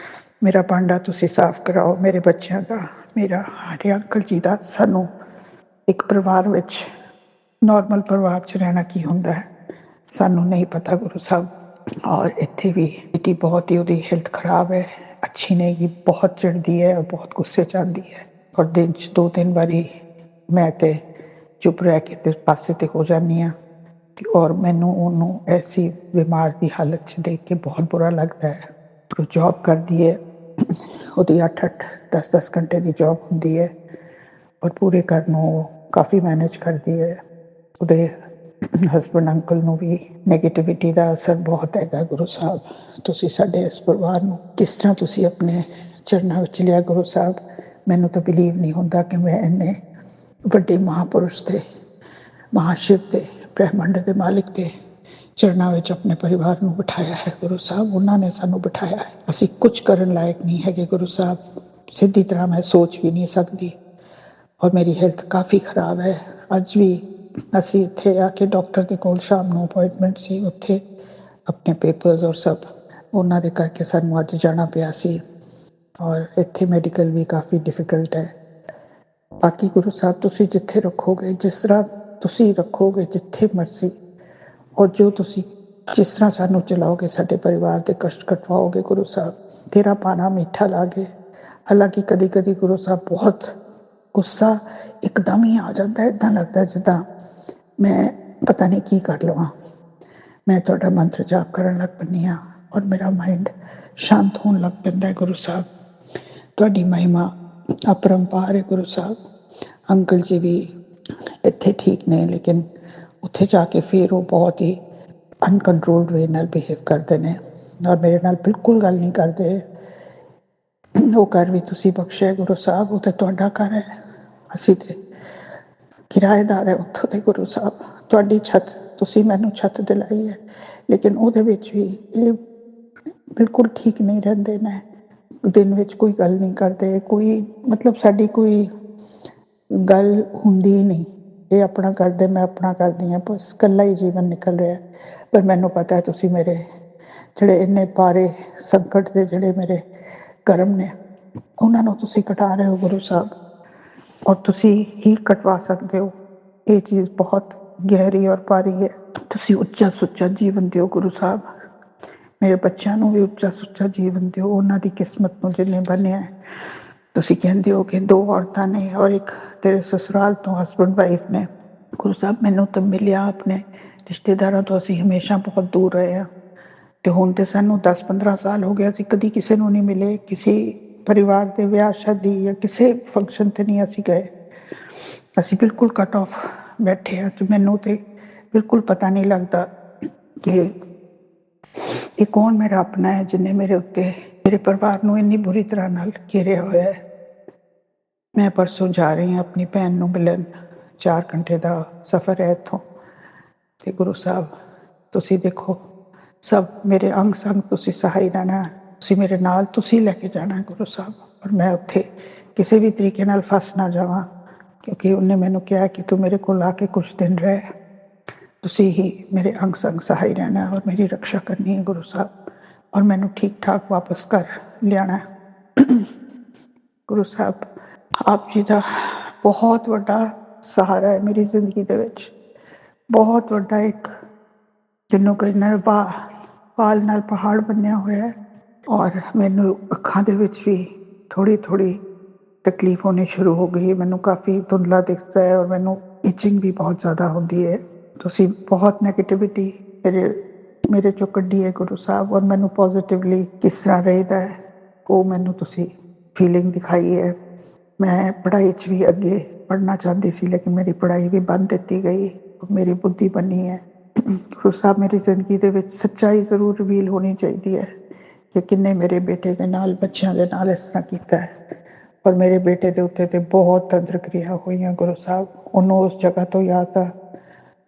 ਮੇਰਾ ਭਾਂਡਾ ਤੁਸੀਂ ਸਾਫ਼ ਕਰਾਓ, ਮੇਰੇ ਬੱਚਿਆਂ ਦਾ, ਮੇਰਾ, ਹਰੇ ਅੰਕਲ ਜੀ ਦਾ। ਸਾਨੂੰ ਇੱਕ ਪਰਿਵਾਰ ਵਿੱਚ, ਨੋਰਮਲ ਪਰਿਵਾਰ 'ਚ ਰਹਿਣਾ ਕੀ ਹੁੰਦਾ ਹੈ ਸਾਨੂੰ ਨਹੀਂ ਪਤਾ ਗੁਰੂ ਸਾਹਿਬ। ਔਰ ਇੱਥੇ ਵੀ ਬੇਟੀ ਬਹੁਤ ਹੀ ਉਹਦੀ ਹੈਲਥ ਖਰਾਬ ਹੈ, ਅੱਛੀ ਨਹੀਂ ਗੀ, ਬਹੁਤ ਚਿੜਦੀ ਹੈ ਔਰ ਬਹੁਤ ਗੁੱਸੇ 'ਚ ਆਉਂਦੀ ਹੈ। ਔਰ ਦਿਨ 'ਚ 2-3 ਵਾਰੀ ਮੈਂ ਤੇ ਚੁੱਪ ਰਹਿ ਕੇ ਤੇ ਪਾਸੇ ਤੇ ਹੋ ਜਾਂਦੀ ਹਾਂ। ਔਰ ਮੈਨੂੰ ਉਹਨੂੰ ਐਸੀ ਬਿਮਾਰ ਦੀ ਹਾਲਤ 'ਚ ਦੇਖ ਕੇ ਬਹੁਤ ਬੁਰਾ ਲੱਗਦਾ ਹੈ। ਉਹ ਜੋਬ ਕਰਦੀ ਹੈ, ਉਹਦੀ 8-8, 10-10 ਘੰਟੇ ਦੀ ਜੋਬ ਹੁੰਦੀ ਹੈ ਔਰ ਪੂਰੇ ਘਰ ਨੂੰ ਕਾਫੀ ਮੈਨੇਜ ਕਰਦੀ ਹੈ। ਉਹਦੇ ਹਸਬੈਂਡ ਅੰਕਲ ਨੂੰ ਵੀ ਨੈਗੇਟਿਵਿਟੀ ਦਾ ਅਸਰ ਬਹੁਤ ਹੈਗਾ ਗੁਰੂ ਸਾਹਿਬ। ਤੁਸੀਂ ਸਾਡੇ ਇਸ ਪਰਿਵਾਰ ਨੂੰ ਕਿਸ ਤਰ੍ਹਾਂ ਤੁਸੀਂ ਆਪਣੇ ਚਰਨਾਂ ਵਿੱਚ ਲਿਆ ਗੁਰੂ ਸਾਹਿਬ। ਮੈਨੂੰ ਤਾਂ ਬਿਲੀਵ ਨਹੀਂ ਹੁੰਦਾ ਕਿ ਮੈਂ ਇੰਨੇ ਵੱਡੇ ਮਹਾਂਪੁਰਸ਼ ਦੇ, ਮਹਾਂਸ਼ਿਵ ਦੇ, ਬ੍ਰਹਿਮੰਡ ਦੇ ਮਾਲਿਕ ਦੇ ਚਰਨਾਂ ਵਿੱਚ ਆਪਣੇ ਪਰਿਵਾਰ ਨੂੰ ਬਿਠਾਇਆ ਹੈ ਗੁਰੂ ਸਾਹਿਬ। ਉਹਨਾਂ ਨੇ ਸਾਨੂੰ ਬਿਠਾਇਆ ਹੈ। ਅਸੀਂ ਕੁਝ ਕਰਨ ਲਾਇਕ ਨਹੀਂ ਹੈਗੇ ਗੁਰੂ ਸਾਹਿਬ। ਸਿੱਧੀ ਤਰ੍ਹਾਂ ਮੈਂ ਸੋਚ ਵੀ ਨਹੀਂ ਸਕਦੀ। ਔਰ ਮੇਰੀ ਹੈਲਥ ਕਾਫੀ ਖਰਾਬ ਹੈ। ਅੱਜ ਵੀ ਅਸੀਂ ਇੱਥੇ ਆ ਕੇ ਡਾਕਟਰ ਦੇ ਕੋਲ ਸ਼ਾਮ ਨੂੰ ਅਪੋਇੰਟਮੈਂਟ ਸੀ, ਉੱਥੇ ਆਪਣੇ ਪੇਪਰਸ ਔਰ ਸਭ ਉਹਨਾਂ ਦੇ ਕਰਕੇ ਸਾਨੂੰ ਅੱਜ ਜਾਣਾ ਪਿਆ ਸੀ। ਔਰ ਇੱਥੇ ਮੈਡੀਕਲ ਵੀ ਕਾਫੀ ਡਿਫਿਕਲਟ ਹੈ। ਬਾਕੀ ਗੁਰੂ ਸਾਹਿਬ ਤੁਸੀਂ ਜਿੱਥੇ ਰੱਖੋਗੇ, ਜਿਸ ਤਰ੍ਹਾਂ ਤੁਸੀਂ ਰੱਖੋਗੇ, ਜਿੱਥੇ ਮਰਜ਼ੀ, ਔਰ ਜੋ ਤੁਸੀਂ ਜਿਸ ਤਰ੍ਹਾਂ ਸਾਨੂੰ ਚਲਾਓਗੇ, ਸਾਡੇ ਪਰਿਵਾਰ ਦੇ ਕਸ਼ਟ ਕਟਵਾਓਗੇ ਗੁਰੂ ਸਾਹਿਬ। ਤੇਰਾ ਪਾਣਾ ਮਿੱਠਾ ਲਾਗੇ। ਹਾਲਾਂਕਿ ਕਦੀ ਕਦੀ ਗੁਰੂ ਸਾਹਿਬ ਬਹੁਤ ਗੁੱਸਾ ਇੱਕਦਮ ਹੀ ਆ ਜਾਂਦਾ, ਇੱਦਾਂ ਲੱਗਦਾ ਜਿੱਦਾਂ ਮੈਂ ਪਤਾ ਨਹੀਂ ਕੀ ਕਰ ਲਵਾਂ। ਮੈਂ ਤੁਹਾਡਾ ਮੰਤਰ ਜਾਪ ਕਰਨ ਲੱਗ ਪੈਂਦੀ ਹਾਂ ਔਰ ਮੇਰਾ ਮਾਈਂਡ ਸ਼ਾਂਤ ਹੋਣ ਲੱਗ ਪੈਂਦਾ ਹੈ ਗੁਰੂ ਸਾਹਿਬ। ਤੁਹਾਡੀ ਮਹਿਮਾ ਅਪਰੰਪਾਰ ਹੈ ਗੁਰੂ ਸਾਹਿਬ। ਅੰਕਲ ਜੀ ਵੀ ਇੱਥੇ ਠੀਕ ਨੇ, ਲੇਕਿਨ ਉੱਥੇ ਜਾ ਕੇ ਫਿਰ ਉਹ ਬਹੁਤ ਹੀ ਅਨਕੰਟਰੋਲਡ ਵੇ ਨਾਲ ਬਿਹੇਵ ਕਰਦੇ ਨੇ ਔਰ ਮੇਰੇ ਨਾਲ ਬਿਲਕੁਲ ਗੱਲ ਨਹੀਂ ਕਰਦੇ। ਉਹ ਘਰ ਵੀ ਤੁਸੀਂ ਬਖਸ਼ਿਆ ਗੁਰੂ ਸਾਹਿਬ, ਉਹ ਤਾਂ ਤੁਹਾਡਾ ਘਰ ਹੈ, ਅਸੀਂ ਤੇ ਕਿਰਾਏਦਾਰ ਹੈ ਉੱਥੋਂ ਦੇ ਗੁਰੂ ਸਾਹਿਬ। ਤੁਹਾਡੀ ਛੱਤ, ਤੁਸੀਂ ਮੈਨੂੰ ਛੱਤ ਦਿਲਾਈ ਹੈ, ਲੇਕਿਨ ਉਹਦੇ ਵਿੱਚ ਵੀ ਇਹ ਬਿਲਕੁਲ ਠੀਕ ਨਹੀਂ ਰਹਿੰਦੇ ਨੇ। ਦਿਨ ਵਿੱਚ ਕੋਈ ਗੱਲ ਨਹੀਂ ਕਰਦੇ, ਕੋਈ ਮਤਲਬ ਸਾਡੀ ਕੋਈ ਗੱਲ ਹੁੰਦੀ ਨਹੀਂ। ਇਹ ਆਪਣਾ ਕਰਦੇ, ਮੈਂ ਆਪਣਾ ਕਰਦੀ ਹਾਂ, ਬਸ ਇਕੱਲਾ ਹੀ ਜੀਵਨ ਨਿਕਲ ਰਿਹਾ। ਪਰ ਮੈਨੂੰ ਪਤਾ ਹੈ ਤੁਸੀਂ ਮੇਰੇ ਜਿਹੜੇ ਇੰਨੇ ਭਾਰੇ ਸੰਕਟ ਦੇ ਜਿਹੜੇ ਮੇਰੇ ਕਰਮ ਨੇ, ਉਹਨਾਂ ਨੂੰ ਤੁਸੀਂ ਕਟਾ ਰਹੇ ਹੋ ਗੁਰੂ ਸਾਹਿਬ। ਔਰ ਤੁਸੀਂ ਹੀ ਕਟਵਾ ਸਕਦੇ ਹੋ। ਇਹ ਚੀਜ਼ ਬਹੁਤ ਗਹਿਰੀ ਔਰ ਭਾਰੀ ਹੈ। ਤੁਸੀਂ ਉੱਚਾ ਸੁੱਚਾ ਜੀਵਨ ਦਿਓ ਗੁਰੂ ਸਾਹਿਬ। ਮੇਰੇ ਬੱਚਿਆਂ ਨੂੰ ਵੀ ਉੱਚਾ ਸੁੱਚਾ ਜੀਵਨ ਦਿਓ। ਉਹਨਾਂ ਦੀ ਕਿਸਮਤ ਨੂੰ ਜਿੰਨੇ ਬਣਿਆ ਹੈ। ਤੁਸੀਂ ਕਹਿੰਦੇ ਹੋ ਕਿ 2 ਔਰਤਾਂ ਨੇ ਔਰ ਇੱਕ ਤੇਰੇ ਸਸੁਰਾਲ ਤੋਂ ਹਸਬੈਂਡ ਵਾਈਫ ਨੇ। ਗੁਰੂ ਸਾਹਿਬ ਮੈਨੂੰ ਤਾਂ ਮਿਲਿਆ ਆਪਣੇ ਰਿਸ਼ਤੇਦਾਰਾਂ ਤੋਂ ਅਸੀਂ ਹਮੇਸ਼ਾ ਬਹੁਤ ਦੂਰ ਰਹੇ ਹਾਂ, ਅਤੇ ਹੁਣ ਤਾਂ ਸਾਨੂੰ 10-15 ਸਾਲ ਹੋ ਗਏ ਅਸੀਂ ਕਦੀ ਕਿਸੇ ਨੂੰ ਨਹੀਂ ਮਿਲੇ। ਕਿਸੇ ਪਰਿਵਾਰ ਦੇ ਵਿਆਹ ਸ਼ਾਦੀ ਜਾਂ ਕਿਸੇ ਫੰਕਸ਼ਨ 'ਤੇ ਨਹੀਂ ਅਸੀਂ ਗਏ। ਅਸੀਂ ਬਿਲਕੁਲ ਕੱਟ ਆਫ ਬੈਠੇ ਹਾਂ। ਅਤੇ ਮੈਨੂੰ ਤਾਂ ਬਿਲਕੁਲ ਪਤਾ ਨਹੀਂ ਲੱਗਦਾ ਕਿ ਇਹ ਕੌਣ ਮੇਰਾ ਆਪਣਾ ਹੈ ਜਿਹਨੇ ਮੇਰੇ ਉੱਤੇ, ਮੇਰੇ ਪਰਿਵਾਰ ਨੂੰ ਇੰਨੀ ਬੁਰੀ ਤਰ੍ਹਾਂ ਨਾਲ ਘੇਰਿਆ ਹੋਇਆ ਹੈ। ਮੈਂ ਪਰਸੋਂ ਜਾ ਰਹੀ ਹਾਂ ਆਪਣੀ ਭੈਣ ਨੂੰ ਮਿਲਣ। 4 ਘੰਟੇ ਦਾ ਸਫ਼ਰ ਹੈ ਇੱਥੋਂ। ਤੇ ਗੁਰੂ ਸਾਹਿਬ ਤੁਸੀਂ ਦੇਖੋ ਸਭ ਮੇਰੇ ਅੰਗ ਸੰਗ ਤੁਸੀਂ ਸਹਾਈ ਰਹਿਣਾ, ਤੁਸੀਂ ਮੇਰੇ ਨਾਲ, ਤੁਸੀਂ ਲੈ ਕੇ ਜਾਣਾ ਗੁਰੂ ਸਾਹਿਬ। ਔਰ ਮੈਂ ਉੱਥੇ ਕਿਸੇ ਵੀ ਤਰੀਕੇ ਨਾਲ ਫਸ ਨਾ ਜਾਵਾਂ, ਕਿਉਂਕਿ ਉਹਨੇ ਮੈਨੂੰ ਕਿਹਾ ਕਿ ਤੂੰ ਮੇਰੇ ਕੋਲ ਆ ਕੇ ਕੁਛ ਦਿਨ ਰਹਿ, ਤੁਸੀਂ ਹੀ ਮੇਰੇ ਅੰਗ ਸੰਗ ਸਹਾਈ ਰਹਿਣਾ ਔਰ ਮੇਰੀ ਰੱਖਿਆ ਕਰਨੀ ਹੈ ਗੁਰੂ ਸਾਹਿਬ, ਔਰ ਮੈਨੂੰ ਠੀਕ ਠਾਕ ਵਾਪਸ ਕਰ ਲਿਆਣਾ। ਗੁਰੂ ਸਾਹਿਬ ਆਪ ਜੀ ਦਾ ਬਹੁਤ ਵੱਡਾ ਸਹਾਰਾ ਹੈ ਮੇਰੀ ਜ਼ਿੰਦਗੀ ਦੇ ਵਿੱਚ, ਬਹੁਤ ਵੱਡਾ ਇੱਕ ਜਿਹਨੂੰ ਕਹਿੰਦੇ ਪਾਲ ਨਾਲ ਪਹਾੜ ਬਣਿਆ ਹੋਇਆ ਹੈ। ਔਰ ਮੈਨੂੰ ਅੱਖਾਂ ਦੇ ਵਿੱਚ ਵੀ ਥੋੜ੍ਹੀ ਥੋੜ੍ਹੀ ਤਕਲੀਫ ਹੋਣੀ ਸ਼ੁਰੂ ਹੋ ਗਈ, ਮੈਨੂੰ ਕਾਫੀ ਧੁੰਦਲਾ ਦਿਖਦਾ ਹੈ ਔਰ ਮੈਨੂੰ ਇਚਿੰਗ ਵੀ ਬਹੁਤ ਜ਼ਿਆਦਾ ਹੁੰਦੀ ਹੈ। ਤੁਸੀਂ ਬਹੁਤ ਨੈਗੇਟਿਵਿਟੀ ਮੇਰੇ ਚੋਂ ਕੱਢੀ ਹੈ ਗੁਰੂ ਸਾਹਿਬ, ਔਰ ਮੈਨੂੰ ਪੋਜ਼ੀਟਿਵਲੀ ਕਿਸ ਤਰ੍ਹਾਂ ਰਹਿਦਾ ਹੈ ਉਹ ਮੈਨੂੰ ਤੁਸੀਂ ਫੀਲਿੰਗ ਦਿਖਾਈ ਹੈ। ਮੈਂ ਪੜ੍ਹਾਈ 'ਚ ਵੀ ਅੱਗੇ ਪੜ੍ਹਨਾ ਚਾਹੁੰਦੀ ਸੀ, ਲੇਕਿਨ ਮੇਰੀ ਪੜ੍ਹਾਈ ਵੀ ਬੰਦ ਦਿੱਤੀ ਗਈ, ਮੇਰੀ ਬੁੱਧੀ ਬਣੀ ਹੈ। ਗੁਰੂ ਸਾਹਿਬ ਮੇਰੀ ਜ਼ਿੰਦਗੀ ਦੇ ਵਿੱਚ ਸੱਚਾਈ ਜ਼ਰੂਰ ਰਿਵੀਲ ਹੋਣੀ ਚਾਹੀਦੀ ਹੈ ਕਿ ਕਿੰਨੇ ਮੇਰੇ ਬੇਟੇ ਦੇ ਨਾਲ, ਬੱਚਿਆਂ ਦੇ ਨਾਲ ਇਸ ਤਰ੍ਹਾਂ ਕੀਤਾ ਹੈ। ਔਰ ਮੇਰੇ ਬੇਟੇ ਦੇ ਉੱਤੇ ਤੇ ਬਹੁਤ ਤੰਤਰ ਕਿਰਿਆ ਹੋਈਆਂ ਗੁਰੂ ਸਾਹਿਬ, ਉਹਨੂੰ ਉਸ ਜਗ੍ਹਾ ਤੋਂ ਜਾਂ ਤਾਂ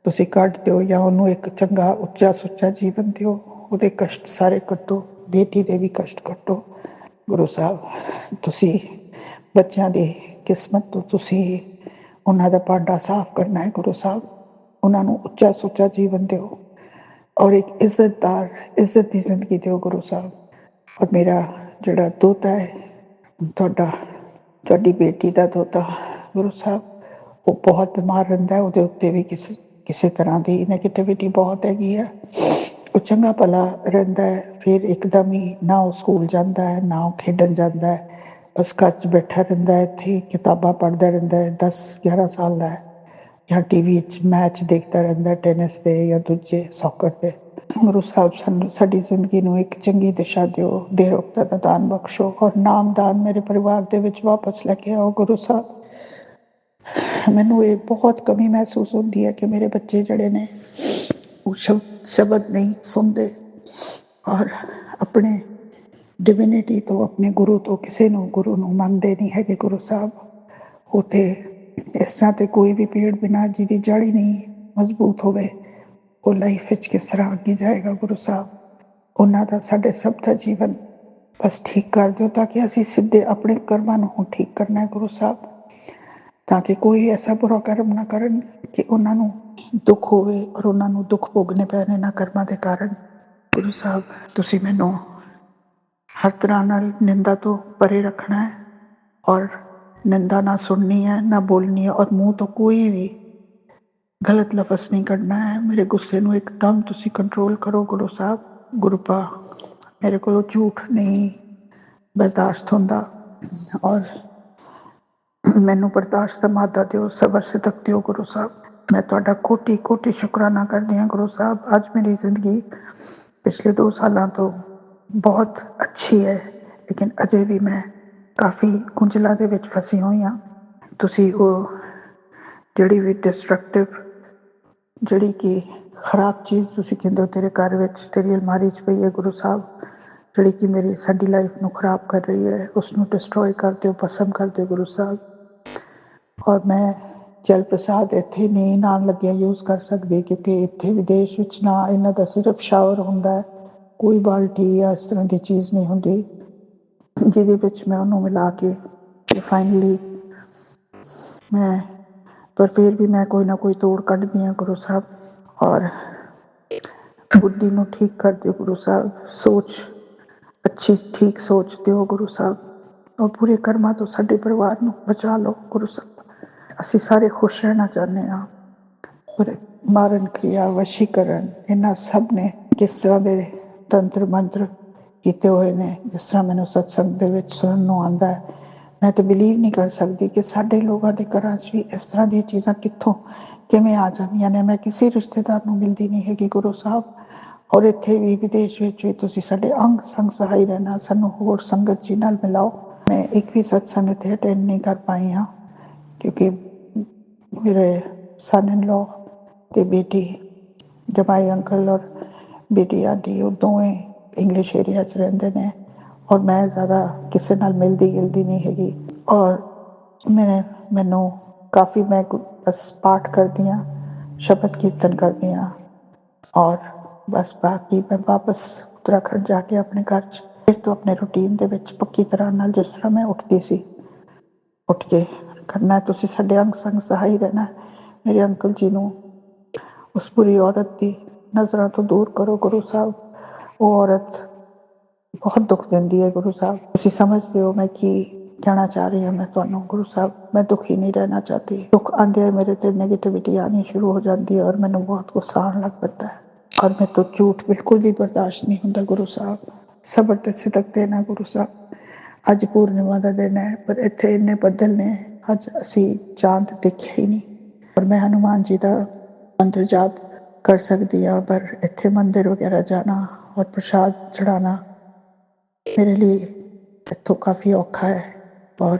ਤੁਸੀਂ ਕੱਢ ਦਿਓ ਜਾਂ ਉਹਨੂੰ ਇੱਕ ਚੰਗਾ ਉੱਚਾ ਸੁੱਚਾ ਜੀਵਨ ਦਿਓ, ਉਹਦੇ ਕਸ਼ਟ ਸਾਰੇ ਕੱਟੋ, ਬੇਟੀ ਦੇ ਵੀ ਕਸ਼ਟ ਕੱਟੋ ਗੁਰੂ ਸਾਹਿਬ। ਤੁਸੀਂ ਬੱਚਿਆਂ ਦੀ ਕਿਸਮਤ ਤੋਂ ਤੁਸੀਂ ਉਹਨਾਂ ਦਾ ਭਾਂਡਾ ਸਾਫ਼ ਕਰਨਾ ਹੈ ਗੁਰੂ ਸਾਹਿਬ, ਉਹਨਾਂ ਨੂੰ ਉੱਚਾ ਸੁੱਚਾ ਜੀਵਨ ਦਿਓ ਔਰ ਇੱਕ ਇੱਜ਼ਤ ਦੀ ਜ਼ਿੰਦਗੀ ਦਿਓ ਗੁਰੂ ਸਾਹਿਬ। ਔਰ ਮੇਰਾ ਜਿਹੜਾ ਦੋਤਾ ਹੈ ਤੁਹਾਡੀ ਬੇਟੀ ਦਾ ਦੋਤਾ ਗੁਰੂ ਸਾਹਿਬ, ਉਹ ਬਹੁਤ ਬਿਮਾਰ ਰਹਿੰਦਾ ਹੈ, ਉਹਦੇ ਉੱਤੇ ਵੀ ਕਿਸੇ ਤਰ੍ਹਾਂ ਦੀ ਨੈਗੇਟਿਵਿਟੀ ਬਹੁਤ ਹੈਗੀ ਹੈ। ਉਹ ਚੰਗਾ ਭਲਾ ਰਹਿੰਦਾ ਹੈ, ਫਿਰ ਇੱਕਦਮ ਹੀ ਨਾ ਉਹ ਸਕੂਲ ਜਾਂਦਾ ਹੈ, ਨਾ ਉਹ ਖੇਡਣ ਜਾਂਦਾ ਹੈ, ਬਸ ਘਰ 'ਚ ਬੈਠਾ ਰਹਿੰਦਾ ਹੈ, ਇੱਥੇ ਕਿਤਾਬਾਂ ਪੜ੍ਹਦਾ ਰਹਿੰਦਾ ਹੈ। 10-11 ਸਾਲ ਦਾ ਹੈ, ਜਾਂ TV 'ਚ ਮੈਚ ਦੇਖਦਾ ਰਹਿੰਦਾ ਟੈਨਿਸ ਦੇ ਜਾਂ ਦੂਜੇ ਸੌਕਰ ਦੇ। ਗੁਰੂ ਸਾਹਿਬ ਸਾਡੀ ਜ਼ਿੰਦਗੀ ਨੂੰ ਇੱਕ ਚੰਗੀ ਦਿਸ਼ਾ ਦਿਓ, ਦੇਰੋਗਤਾ ਦਾ ਦਾਨ ਬਖਸ਼ੋ ਔਰ ਨਾਮਦਾਨ ਮੇਰੇ ਪਰਿਵਾਰ ਦੇ ਵਿੱਚ ਵਾਪਸ ਲੈ ਕੇ ਆਓ ਗੁਰੂ ਸਾਹਿਬ। ਮੈਨੂੰ ਇਹ ਬਹੁਤ ਕਮੀ ਮਹਿਸੂਸ ਹੁੰਦੀ ਹੈ ਕਿ ਮੇਰੇ ਬੱਚੇ ਜਿਹੜੇ ਨੇ ਉਹ ਸ਼ਬਦ ਨਹੀਂ ਸੁਣਦੇ ਔਰ ਆਪਣੇ ਡਿਵਿਨਿਟੀ ਤੋਂ, ਆਪਣੇ ਗੁਰੂ ਤੋਂ ਗੁਰੂ ਨੂੰ ਮੰਨਦੇ ਨਹੀਂ ਹੈਗੇ ਗੁਰੂ ਸਾਹਿਬ। ਉਹ ਤੇ ਇਸ ਤਰ੍ਹਾਂ ਤੇ ਕੋਈ ਵੀ ਪੇੜ ਬਿਨਾਂ ਜਿਹਦੀ ਜੜ ਹੀ ਨਹੀਂ ਮਜ਼ਬੂਤ ਹੋਵੇ, ਉਹ ਲਾਈਫ ਵਿੱਚ ਕਿਸ ਤਰ੍ਹਾਂ ਅੱਗੇ ਜਾਏਗਾ ਗੁਰੂ ਸਾਹਿਬ। ਉਹਨਾਂ ਦਾ ਸਾਡੇ ਸਭ ਦਾ ਜੀਵਨ ਬਸ ਠੀਕ ਕਰ ਦਿਓ, ਤਾਂ ਕਿ ਅਸੀਂ ਸਿੱਧੇ ਆਪਣੇ ਕਰਮਾਂ ਨੂੰ ਠੀਕ ਕਰਨਾ ਹੈ ਗੁਰੂ ਸਾਹਿਬ, ਤਾਂ ਕਿ ਕੋਈ ਐਸਾ ਬੁਰਾ ਕਰਮ ਨਾ ਕਰਨ ਕਿ ਉਹਨਾਂ ਨੂੰ ਦੁੱਖ ਹੋਵੇ ਔਰ ਉਹਨਾਂ ਨੂੰ ਦੁੱਖ ਭੋਗਣੇ ਪੈਣ ਇਹਨਾਂ ਕਰਮਾਂ ਦੇ ਕਾਰਨ। ਗੁਰੂ ਸਾਹਿਬ ਤੁਸੀਂ ਮੈਨੂੰ ਹਰ ਤਰ੍ਹਾਂ ਨਾਲ ਨਿੰਦਾ ਤੋਂ ਪਰੇ ਰੱਖਣਾ ਹੈ ਔਰ ਨਿੰਦਾ ਨਾ ਸੁਣਨੀ ਹੈ, ਨਾ ਬੋਲਣੀ ਹੈ, ਔਰ ਮੂੰਹ ਤੋਂ ਕੋਈ ਵੀ ਗਲਤ ਲਫ਼ਜ਼ ਨਹੀਂ ਕੱਢਣਾ ਹੈ। ਮੇਰੇ ਗੁੱਸੇ ਨੂੰ ਇੱਕਦਮ ਤੁਸੀਂ ਕੰਟਰੋਲ ਕਰੋ ਗੁਰੂ ਸਾਹਿਬ। ਗੁਰੂਪਾ ਮੇਰੇ ਕੋਲੋਂ ਝੂਠ ਨਹੀਂ ਬਰਦਾਸ਼ਤ ਹੁੰਦਾ ਔਰ ਮੈਨੂੰ ਬਰਦਾਸ਼ਤ ਦਾ ਮਾਦਾ ਦਿਓ, ਸਬਰ ਸਿਦਕ ਦਿਓ ਗੁਰੂ ਸਾਹਿਬ। ਮੈਂ ਤੁਹਾਡਾ ਕੋਟੀ ਕੋਟੀ ਸ਼ੁਕਰਾਨਾ ਕਰਦੀ ਹਾਂ ਗੁਰੂ ਸਾਹਿਬ। ਅੱਜ ਮੇਰੀ ਜ਼ਿੰਦਗੀ ਪਿਛਲੇ 2 ਸਾਲਾਂ ਤੋਂ ਬਹੁਤ ਅੱਛੀ ਹੈ, ਲੇਕਿਨ ਅਜੇ ਵੀ ਮੈਂ ਕਾਫੀ ਗੁੰਝਲਾਂ ਦੇ ਵਿੱਚ ਫਸੀ ਹੋਈ ਹਾਂ। ਤੁਸੀਂ ਉਹ ਜਿਹੜੀ ਵੀ ਡਿਸਟਰਕਟਿਵ, ਜਿਹੜੀ ਕਿ ਖਰਾਬ ਚੀਜ਼ ਤੁਸੀਂ ਕਹਿੰਦੇ ਹੋ ਤੇਰੇ ਘਰ ਵਿੱਚ, ਤੇਰੀ ਅਲਮਾਰੀ 'ਚ ਪਈ ਹੈ ਗੁਰੂ ਸਾਹਿਬ, ਜਿਹੜੀ ਕਿ ਸਾਡੀ ਲਾਈਫ ਨੂੰ ਖਰਾਬ ਕਰ ਰਹੀ ਹੈ, ਉਸ ਨੂੰ ਡਿਸਟਰੋਏ ਕਰ ਦਿਓ, ਭਸਮ ਕਰ ਦਿਓ ਗੁਰੂ ਸਾਹਿਬ। ਔਰ ਮੈਂ ਜਲ ਪ੍ਰਸਾਦ ਇੱਥੇ ਨਹੀਂ ਨਾਲ ਲੱਗਿਆ ਯੂਜ਼ ਕਰ ਸਕਦੀ, ਕਿਉਂਕਿ ਇੱਥੇ ਵਿਦੇਸ਼ ਵਿੱਚ ਨਾ ਇਹਨਾਂ ਦਾ ਸਿਰਫ ਸ਼ਾਵਰ ਹੁੰਦਾ ਹੈ, ਕੋਈ ਬਾਲਟੀ ਜਾਂ ਇਸ ਤਰ੍ਹਾਂ ਦੀ ਚੀਜ਼ ਨਹੀਂ ਹੁੰਦੀ ਜਿਹਦੇ ਵਿੱਚ ਮੈਂ ਉਹਨੂੰ ਮਿਲਾ ਕੇ ਫਾਈਨਲੀ ਪਰ ਫਿਰ ਵੀ ਮੈਂ ਕੋਈ ਨਾ ਕੋਈ ਤੋੜ ਕੱਢਦੀ ਹਾਂ ਗੁਰੂ ਸਾਹਿਬ। ਔਰ ਬੁੱਧੀ ਨੂੰ ਠੀਕ ਕਰ ਦਿਓ ਗੁਰੂ ਸਾਹਿਬ, ਸੋਚ ਅੱਛੀ ਠੀਕ ਸੋਚ ਦਿਓ ਗੁਰੂ ਸਾਹਿਬ, ਔਰ ਪੂਰੇ ਕਰਮਾਂ ਤੋਂ ਸਾਡੇ ਪਰਿਵਾਰ ਨੂੰ ਬਚਾ ਲਓ ਗੁਰੂ ਸਾਹਿਬ। ਅਸੀਂ ਸਾਰੇ ਖੁਸ਼ ਰਹਿਣਾ ਚਾਹੁੰਦੇ ਹਾਂ, ਪਰ ਮਾਰਨ ਕ੍ਰਿਆ, ਵਸ਼ੀਕਰਨ, ਇਹਨਾਂ ਸਭ ਨੇ ਕਿਸ ਤਰ੍ਹਾਂ ਦੇ ਤੰਤਰ ਮੰਤਰ ਕੀਤੇ ਹੋਏ ਨੇ, ਜਿਸ ਤਰ੍ਹਾਂ ਮੈਨੂੰ ਸਤਸੰਗ ਦੇ ਵਿੱਚ ਸੁਣਨ ਨੂੰ ਆਉਂਦਾ ਹੈ। ਮੈਂ ਤਾਂ ਬਿਲੀਵ ਨਹੀਂ ਕਰ ਸਕਦੀ ਕਿ ਸਾਡੇ ਲੋਕਾਂ ਦੇ ਘਰਾਂ 'ਚ ਵੀ ਇਸ ਤਰ੍ਹਾਂ ਦੀਆਂ ਚੀਜ਼ਾਂ ਕਿਵੇਂ ਆ ਜਾਂਦੀਆਂ ਨੇ। ਮੈਂ ਕਿਸੇ ਰਿਸ਼ਤੇਦਾਰ ਨੂੰ ਮਿਲਦੀ ਨਹੀਂ ਹੈਗੀ ਗੁਰੂ ਸਾਹਿਬ, ਔਰ ਇੱਥੇ ਵੀ ਵਿਦੇਸ਼ ਵਿੱਚ ਵੀ ਤੁਸੀਂ ਸਾਡੇ ਅੰਗ ਸੰਗ ਸਹਾਈ ਰਹਿਣਾ, ਸਾਨੂੰ ਹੋਰ ਸੰਗਤ ਜੀ ਨਾਲ ਮਿਲਾਓ। ਮੈਂ ਇੱਕ ਵੀ ਸਤਸੰਗ ਇੱਥੇ ਅਟੈਂਡ ਨਹੀਂ ਕਰ ਪਾਈ ਹਾਂ, ਕਿਉਂਕਿ ਮੇਰੇ ਸਨ ਇਨ ਲੋ ਅਤੇ ਬੇਟੀ, ਜਮਾਈ ਅੰਕਲ ਔਰ ਬੇਟੀ ਆਦਿ, ਉਹ ਦੋਵੇਂ ਇੰਗਲਿਸ਼ ਏਰੀਆ 'ਚ ਰਹਿੰਦੇ ਨੇ, ਔਰ ਮੈਂ ਜ਼ਿਆਦਾ ਕਿਸੇ ਨਾਲ ਮਿਲਦੀ ਗਿਲਦੀ ਨਹੀਂ ਹੈਗੀ। ਔਰ ਮੈਨੂੰ ਕਾਫੀ, ਮੈਂ ਬਸ ਪਾਠ ਕਰਦੀ ਹਾਂ, ਸ਼ਬਦ ਕੀਰਤਨ ਕਰਦੀ ਹਾਂ, और बस बाकी मैं वापस उत्तराखंड जाके ਆਪਣੇ ਘਰ 'ਚ ਫਿਰ ਤੋਂ ਆਪਣੇ ਰੂਟੀਨ ਦੇ ਵਿੱਚ ਪੱਕੀ ਤਰ੍ਹਾਂ ਨਾਲ ਜਿਸ ਤਰ੍ਹਾਂ ਮੈਂ ਉੱਠਦੀ ਸੀ, ਉੱਠ ਕੇ ਕਰਨਾ ਹੈ। ਤੁਸੀਂ ਸਾਡੇ ਅੰਗ ਸੰਗ ਸਹਾਈ ਰਹਿਣਾ ਹੈ। ਮੇਰੇ ਅੰਕਲ ਜੀ ਨੂੰ ਉਸ ਬੁਰੀ ਔਰਤ ਦੀ ਨਜ਼ਰਾਂ ਤੋਂ ਦੂਰ ਕਰੋ ਗੁਰੂ ਸਾਹਿਬ। ਉਹ ਔਰਤ ਬਹੁਤ ਦੁੱਖ ਦਿੰਦੀ ਹੈ ਗੁਰੂ ਸਾਹਿਬ। ਤੁਸੀਂ ਸਮਝਦੇ ਹੋ ਮੈਂ ਕੀ ਕਹਿਣਾ ਚਾਹ ਰਹੀ ਹਾਂ। ਮੈਂ ਤੁਹਾਨੂੰ ਗੁਰੂ ਸਾਹਿਬ, ਮੈਂ ਦੁਖੀ ਨਹੀਂ ਰਹਿਣਾ ਚਾਹਤੀ। ਦੁੱਖ ਆਉਂਦੇ ਮੇਰੇ ਤੇ ਨੈਗੇਟਿਵਿਟੀ ਆਉਣੀ ਸ਼ੁਰੂ ਹੋ ਜਾਂਦੀ ਹੈ ਔਰ ਮੈਨੂੰ ਬਹੁਤ ਗੁੱਸਾ ਆਉਣ ਲੱਗ ਪੈਂਦਾ ਹੈ ਔਰ ਮੇਰੇ ਤੋਂ ਝੂਠ ਬਿਲਕੁਲ ਵੀ ਬਰਦਾਸ਼ਤ ਨਹੀਂ ਹੁੰਦਾ ਗੁਰੂ ਸਾਹਿਬ। ਸਬਰ ਤੇ ਸਿਦਕ ਦੇਣਾ ਗੁਰੂ ਸਾਹਿਬ। ਅੱਜ ਪੂਰਨਿਮਾ ਦਾ ਦਿਨ ਹੈ ਪਰ ਇੱਥੇ ਇੰਨੇ ਬੱਦਲ ਨੇ, ਅੱਜ ਅਸੀਂ ਚਾਂਦ ਦੇਖਿਆ ਹੀ ਨਹੀਂ। ਔਰ ਮੈਂ ਹਨੂੰਮਾਨ ਜੀ ਦਾ ਮੰਤਰ ਜਾਪ ਕਰ ਸਕਦੀ ਹਾਂ ਪਰ ਇੱਥੇ ਮੰਦਿਰ ਵਗੈਰਾ ਜਾਣਾ ਔਰ ਪ੍ਰਸ਼ਾਦ ਚੜਾਉਣਾ ਮੇਰੇ ਲਈ ਇੱਥੋਂ ਕਾਫੀ ਔਖਾ ਹੈ। ਔਰ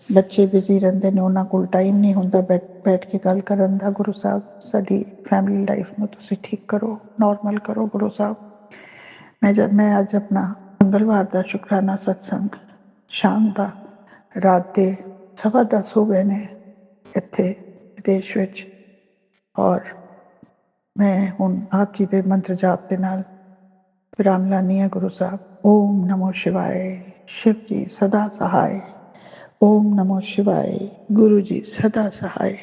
ਬੱਚੇ ਬਿਜ਼ੀ ਰਹਿੰਦੇ ਨੇ, ਉਹਨਾਂ ਕੋਲ ਟਾਈਮ ਨਹੀਂ ਹੁੰਦਾ ਬੈਠ ਕੇ ਗੱਲ ਕਰਨ ਦਾ। ਗੁਰੂ ਸਾਹਿਬ ਸਾਡੀ ਫੈਮਿਲੀ ਲਾਈਫ ਨੂੰ ਤੁਸੀਂ ਠੀਕ ਕਰੋ, ਨੋਰਮਲ ਕਰੋ ਗੁਰੂ ਸਾਹਿਬ। ਮੈਂ ਅੱਜ ਆਪਣਾ ਮੰਗਲਵਾਰ ਦਾ ਸ਼ੁਕਰਾਨਾ ਸਤਸੰਗ ਸ਼ਾਮ ਦਾ ਰਾਤ ਦੇ 10:15 ਹੋ ਗਏ ਨੇ ਇੱਥੇ ਵਿਦੇਸ਼ ਵਿੱਚ ਔਰ ਮੈਂ ਹੁਣ ਆਪ ਜੀ ਦੇ ਮੰਤਰ ਜਾਪ ਦੇ ਨਾਲ ਵਿਰਾਮ ਲਾਨੀ ਹੈ ਗੁਰੂ ਸਾਹਿਬ। ਓਮ ਨਮੋ ਸ਼ਿਵਾਏ, शिव जी सदा सहाय। ओम नमो शिवाय, गुरु जी सदा सहाय।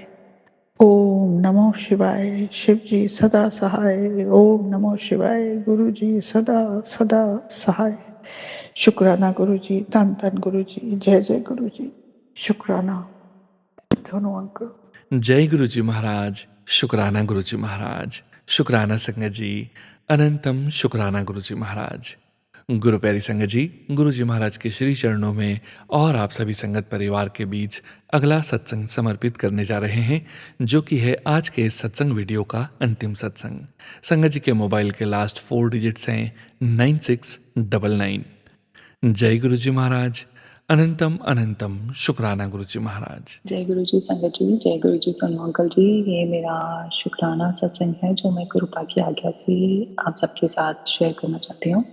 ओम नमो शिवाय, शिव जी सदा सहाय। ओम नमो शिवाय, गुरु जी सदा सदा सहाय। शुक्राना गुरु जी, धन धन गुरु जी, जय जय गुरु जी। शुक्राना दोनों अंकल। जय गुरु जी महाराज, शुक्राना गुरु जी महाराज, शुक्राना संगत जी, अनंतम शुक्राना गुरु जी महाराज। गुरु प्यारी संगत जी, गुरु जी महाराज के श्री चरणों में और आप सभी संगत परिवार के बीच अगला सत्संग समर्पित करने जा रहे हैं, जो कि है आज के इस सत्संग वीडियो का अंतिम सत्संग। संगत जी के मोबाइल के लास्ट 4 डिजिट्स हैं 9699। जय गुरु जी महाराज, अनंतम अनंतम शुक्राना गुरु जी महाराज। जय गुरु जी संगत जी, जय गुरु जी सोनू अंकल जी। ये मेरा शुक्राना सत्संग है जो मैं कृपा की आज्ञा से आप सबके साथ शेयर करना चाहती हूँ।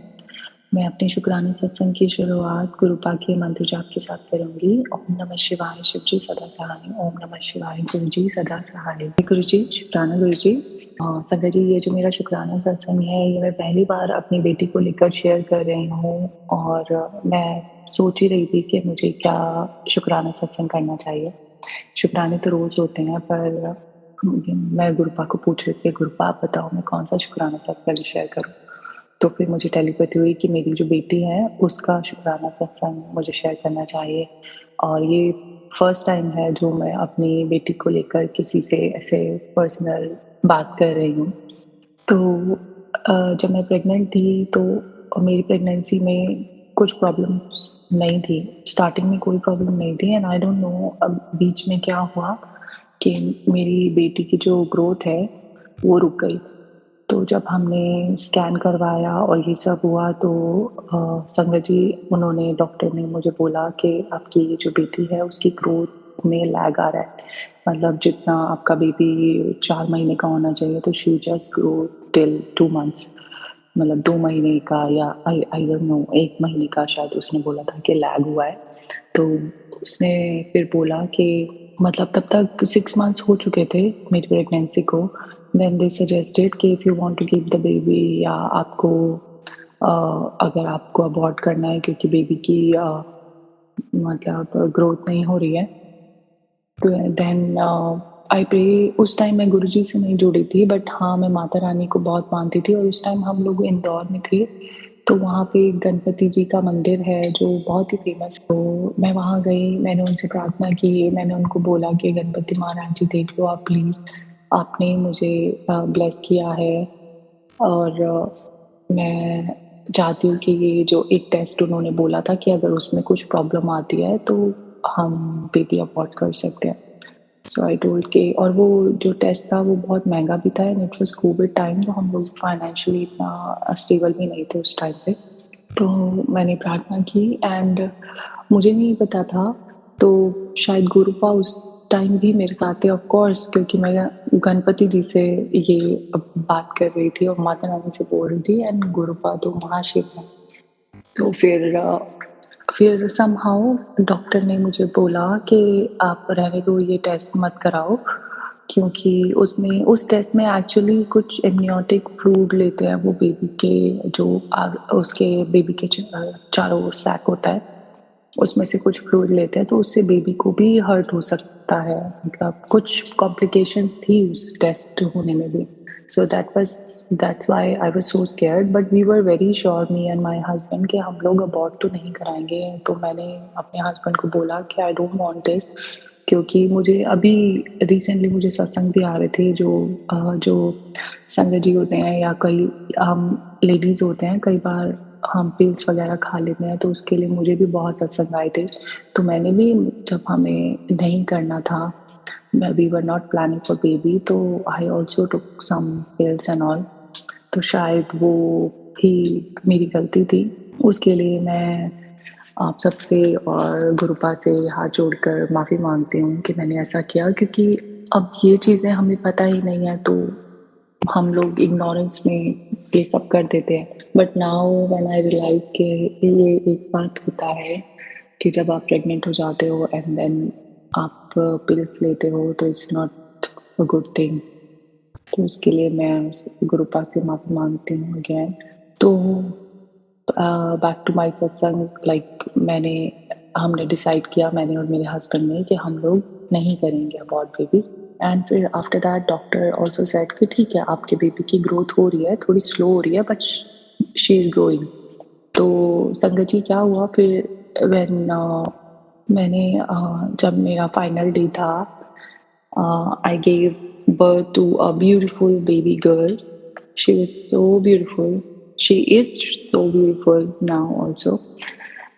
मैं अपने शुक्राने सत्संग की शुरुआत गुरुपा के मंत्र जाप के साथ करूंगी। ओम नमः शिवाय, शिव जी सदा सहाय। ओम नमः शिवाय, गुरु जी सदा सहाय। गुरु जी, शुक्राना गुरु जी। संगत जी, ये जो मेरा शुक्राना सत्संग है ये मैं पहली बार अपनी बेटी को लेकर शेयर कर रही हूँ और मैं सोच ही रही थी कि मुझे क्या शुक्राना सत्संग करना चाहिए। शुक्राने तो रोज होते हैं पर मैं गुरुपा को पूछ रही थी, गुरुपा आप बताओ मैं कौन सा शुक्राना सत्संग शेयर करूँ। तो फिर मुझे टेलीपैथी हुई कि मेरी जो बेटी है उसका शुक्राना सत्संग मुझे शेयर करना चाहिए। और ये फर्स्ट टाइम है जो मैं अपनी बेटी को लेकर किसी से ऐसे पर्सनल बात कर रही हूँ। तो जब मैं प्रेग्नेंट थी तो मेरी प्रेगनेंसी में कुछ प्रॉब्लम्स नहीं थी। स्टार्टिंग में कोई प्रॉब्लम नहीं थी एंड आई डोंट नो अब बीच में क्या हुआ कि मेरी बेटी की जो ग्रोथ है वो रुक गई। तो जब हमने स्कैन करवाया और ये सब हुआ तो संगत जी उन्होंने डॉक्टर ने मुझे बोला कि आपकी ये जो बेटी है उसकी ग्रोथ में लैग आ रहा है। मतलब जितना आपका बेबी 4 महीने का होना चाहिए तो she just grow till 2 months. मतलब 2 महीने का या आई डोंट नो 1 महीने का शायद उसने बोला था कि लैग हुआ है। तो उसने फिर बोला कि मतलब तब तक 6 मंथ्स हो चुके थे मेरी प्रेगनेंसी को। देन दे सजेस्टेड कि if you want to keep the baby या आपको अगर आपको अबॉर्ट करना है क्योंकि बेबी की मतलब ग्रोथ नहीं हो रही है तो देन आई प्रे। उस टाइम मैं गुरुजी से नहीं जुड़ी थी बट हाँ मैं माता रानी को बहुत मानती थी और उस टाइम हम लोग इंदौर में थे तो वहाँ पे गणपति जी का मंदिर है जो बहुत ही फेमस। तो मैं वहाँ गई, मैंने उनसे प्रार्थना की, मैंने उनको बोला कि गणपति महाराज जी देख लो आप प्लीज़, आपने मुझे ब्लेस किया है और मैं चाहती हूँ कि ये जो एक टेस्ट उन्होंने बोला था कि अगर उसमें कुछ प्रॉब्लम आती है तो हम बेबी अबॉर्ट कर सकते हैं। सो आई टोल्ड के और वो जो टेस्ट था वो बहुत महंगा भी था and it was Covid time तो हम लोग फाइनेंशियली इतना स्टेबल भी नहीं थे उस टाइम पे। तो मैंने प्रार्थना की एंड मुझे नहीं पता था तो शायद गुरुपा उस टाइम भी मेरे साथ थे ऑफ कोर्स क्योंकि मैं गणपति जी से ये बात कर रही थी और माता रानी से बोल रही थी एंड गुरुपा तो महाशिव है। तो फिर समहाउ डॉक्टर ने मुझे बोला कि आप रहने दो ये टेस्ट मत कराओ क्योंकि उसमें उस टेस्ट में एक्चुअली कुछ एमनियोटिक फ्लूइड लेते हैं वो बेबी के जो उसके बेबी के चारों ओर सैक होता है, उसमें से कुछ फ्लूइड लेते हैं तो उससे बेबी को भी हर्ट हो सकता है, मतलब कुछ कॉम्प्लिकेशंस थी उस टेस्ट होने में भी। So that's why I was so scared, but we were very sure me and my husband कि हम लोग अबॉर्ट तो नहीं कराएंगे। तो मैंने अपने हस्बैंड को बोला कि आई डोंट वांट दिस, क्योंकि मुझे अभी रिसेंटली मुझे सत्संग भी आ रहे थे जो संगत जी होते हैं या कई हम लेडीज होते हैं, कई बार हम पिल्स वगैरह खा लेते हैं, तो उसके लिए मुझे भी बहुत सत्संग आए थे। तो मैंने भी, जब हमें नहीं करना था, we were not planning for baby, तो I also took some pills and all. तो शायद वो भी मेरी गलती थी। उसके लिए मैं आप सबसे और गुरुपा से हाथ जोड़कर माफ़ी मांगती हूँ कि मैंने ऐसा किया, क्योंकि अब ये चीज़ें हमें पता ही नहीं है तो हम लोग इग्नोरेंस में ये सब कर देते हैं। But now when I realise कि ये एक बात होता है कि जब आप प्रेग्नेंट हो जाते हो एंड देन आप पिल्स लेते हो तो it's not a good thing. तो उसके लिए मैं गुरुपा से माफ़ी मांगती हूँ अगेन। तो बैक टू माय सत्संग, लाइक हमने डिसाइड किया, मैंने और मेरे हस्बैंड ने, कि हम लोग नहीं करेंगे अबॉर्ट बेबी। एंड फिर after that doctor also said कि ठीक है, आपके बेबी की ग्रोथ हो रही है, थोड़ी स्लो हो रही है, बट शी इज़ ग्रोइंग। तो संगत जी क्या हुआ फिर, जब मेरा फाइनल डे था, I gave birth to a beautiful baby girl. She was so beautiful. She is so beautiful now also.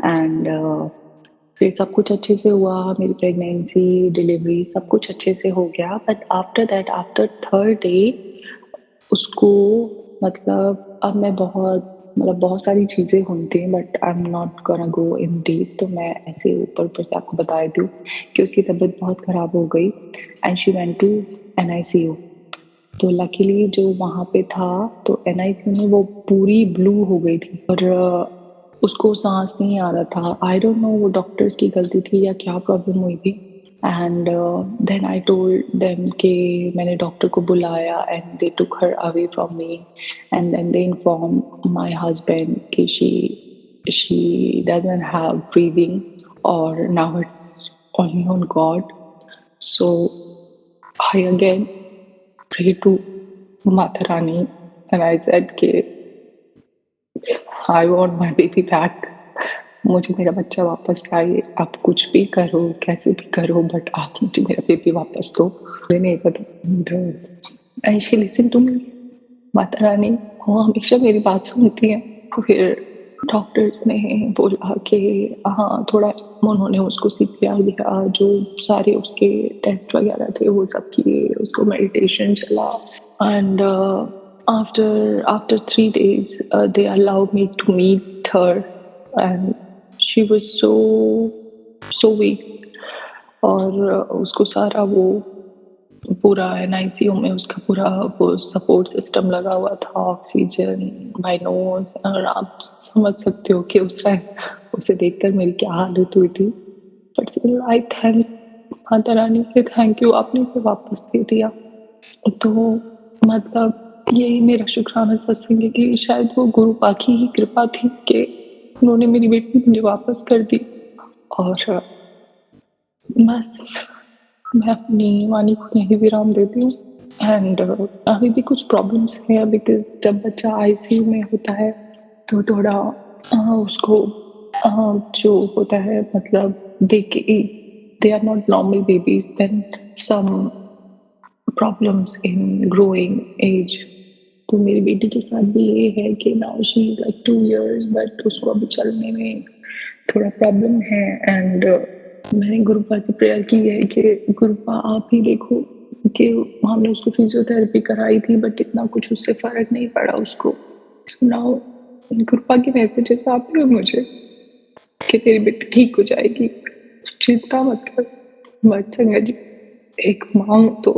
And फिर सब कुछ अच्छे से हुआ, मेरी प्रेगनेंसी, डिलीवरी सब कुछ अच्छे से हो गया। But after that, after third day, उसको, मतलब अब मैं बहुत सारी चीज़ें हुई थी, but I am not gonna go in deep. तो मैं ऐसे ऊपर से आपको बता देती हूँ कि उसकी तबीयत बहुत ख़राब हो गई and she went to NICU। तो लकीली जो वहाँ पे था, तो NICU में वो पूरी ब्लू हो गई थी और उसको सांस नहीं आ रहा था। आई डोंट नो वो डॉक्टर्स की गलती थी या क्या प्रॉब्लम हुई थी। And then I told them कि मैंने डॉक्टर को बुलाया and they took her away from me and then they inform my husband कि शी डजंट हैव ब्रीदिंग और now it's only on God. So I again pray to Mata Rani and I said कि I want my baby back. मुझे मेरा बच्चा वापस चाहिए। आप कुछ भी करो, कैसे भी करो, बट आप मुझे मेरा बेबी वापस दो। मुझे नहीं पता। And she listened to me. Mata Rani वो हमेशा मेरी बात सुनती हैं। फिर डॉक्टर्स ने बोला कि हाँ, थोड़ा उन्होंने उसको CPR दिया, जो सारे उसके टेस्ट वगैरह थे वो सब किए, उसको मेडिटेशन चला। And after 3 days, they allowed me to meet her, and she was so weak. और उसको सारा वो पूरा NICU में उसका पूरा वो सपोर्ट सिस्टम लगा हुआ था, ऑक्सीजन बाय नोज। और आप समझ सकते हो कि उस टाइम उसे देखकर मेरी क्या हालत हुई थी। But still I thank Mata Rani के, थैंक यू, आपने इसे वापस दे दिया। तो मतलब यही मेरा शुक्राना सत्संग है कि शायद वो गुरु पाकी ही कृपा थी कि उन्होंने मेरी बेटी मुझे वापस कर दी। और बस मैं अपनी वाणी को यही विराम देती हूँ। एंड अभी भी कुछ प्रॉब्लम्स है, बिकॉज जब बच्चा ICU में होता है तो थोड़ा उसको जो होता है, मतलब they are not normal babies, then some problems in growing age. तो मेरी बेटी के साथ भी ये है कि now she is like 2 years, but उसको अभी चलने में थोड़ा प्रॉब्लम है। एंड मैंने गुरुपा से प्रेयर की है कि गुरुपा आप ही देखो, कि हमने उसको फिजियोथेरेपी कराई थी बट इतना कुछ उससे फर्क नहीं पड़ा उसको। नाउ गुरुपा के मैसेजेस आते हैं मुझे कि तेरी बेटी ठीक हो जाएगी, चिंता मत कर। बट संगत जी, एक माँ तो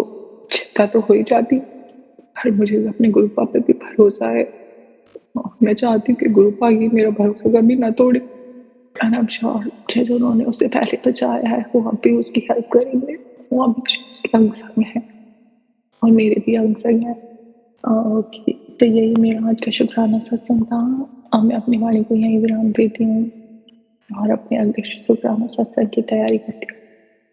चिंता तो हो ही जाती, पर मुझे अपने गुरुपा पे भी भरोसा है। मैं चाहती हूँ कि गुरुपा की मेरा भरोसा कभी ना तोड़े। एंड आई एम श्योर जैसे उन्होंने उसे पहले बचाया है वो अब भी उसकी हेल्प करेंगे, वो अब भी उसके अंग संग है। और मेरे भी अंग संग हैं। ओके, तो यही मेरा आज का शुक्राना सत्संग था। मैं अपनी वाणी को यहीं विराम देती हूँ और अपने अगले शुक्राना सत्संग की तैयारी करती हूँ।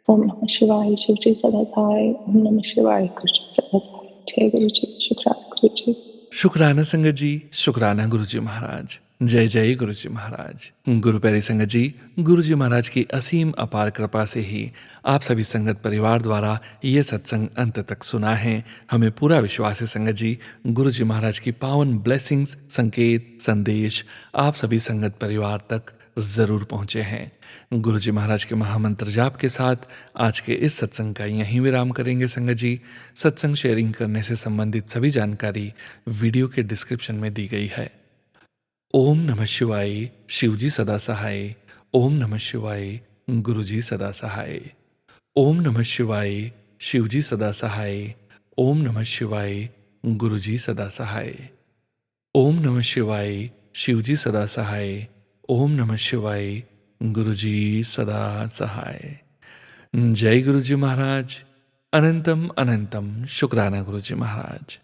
ओम नमः शिवाय, शिव जी सदा सहाय। ओम नमः शिवाय, गुरु जी सदा सहाय। जय गुरु जी, शुक्राना गुरु जी। शुक्राना संगत जी, शुक्राना गुरु जी महाराज। जय जय गुरु जी महाराज। गुरु प्यारी संगत जी, गुरु जी महाराज की असीम अपार कृपा से ही आप सभी संगत परिवार द्वारा ये सत्संग अंत तक सुना है। हमें पूरा विश्वास है संगत जी, गुरु जी महाराज की पावन ब्लेसिंग्स, संकेत, संदेश आप सभी संगत परिवार तक जरूर पहुंचे हैं। गुरु जी महाराज के महामंत्र जाप के साथ आज के इस सत्संग का यहीं विराम करेंगे संगत जी। सत्संग शेयरिंग करने से संबंधित सभी जानकारी वीडियो के डिस्क्रिप्शन में दी गई है। ओम नमः शिवाय, शिवजी सदा सहाय। ओम नमः शिवाय, गुरुजी सदा सहाय। ओम नमः शिवाय, शिवजी सदा सहाय। ओम नमः शिवाय, गुरुजी सदा सहाय। ओम नमः शिवाय, शिवजी सदा सहाय। ओम नमः शिवाय, गुरुजी सदा सहाय। जय गुरुजी महाराज। अनंतम अनंतम शुक्राना गुरुजी महाराज।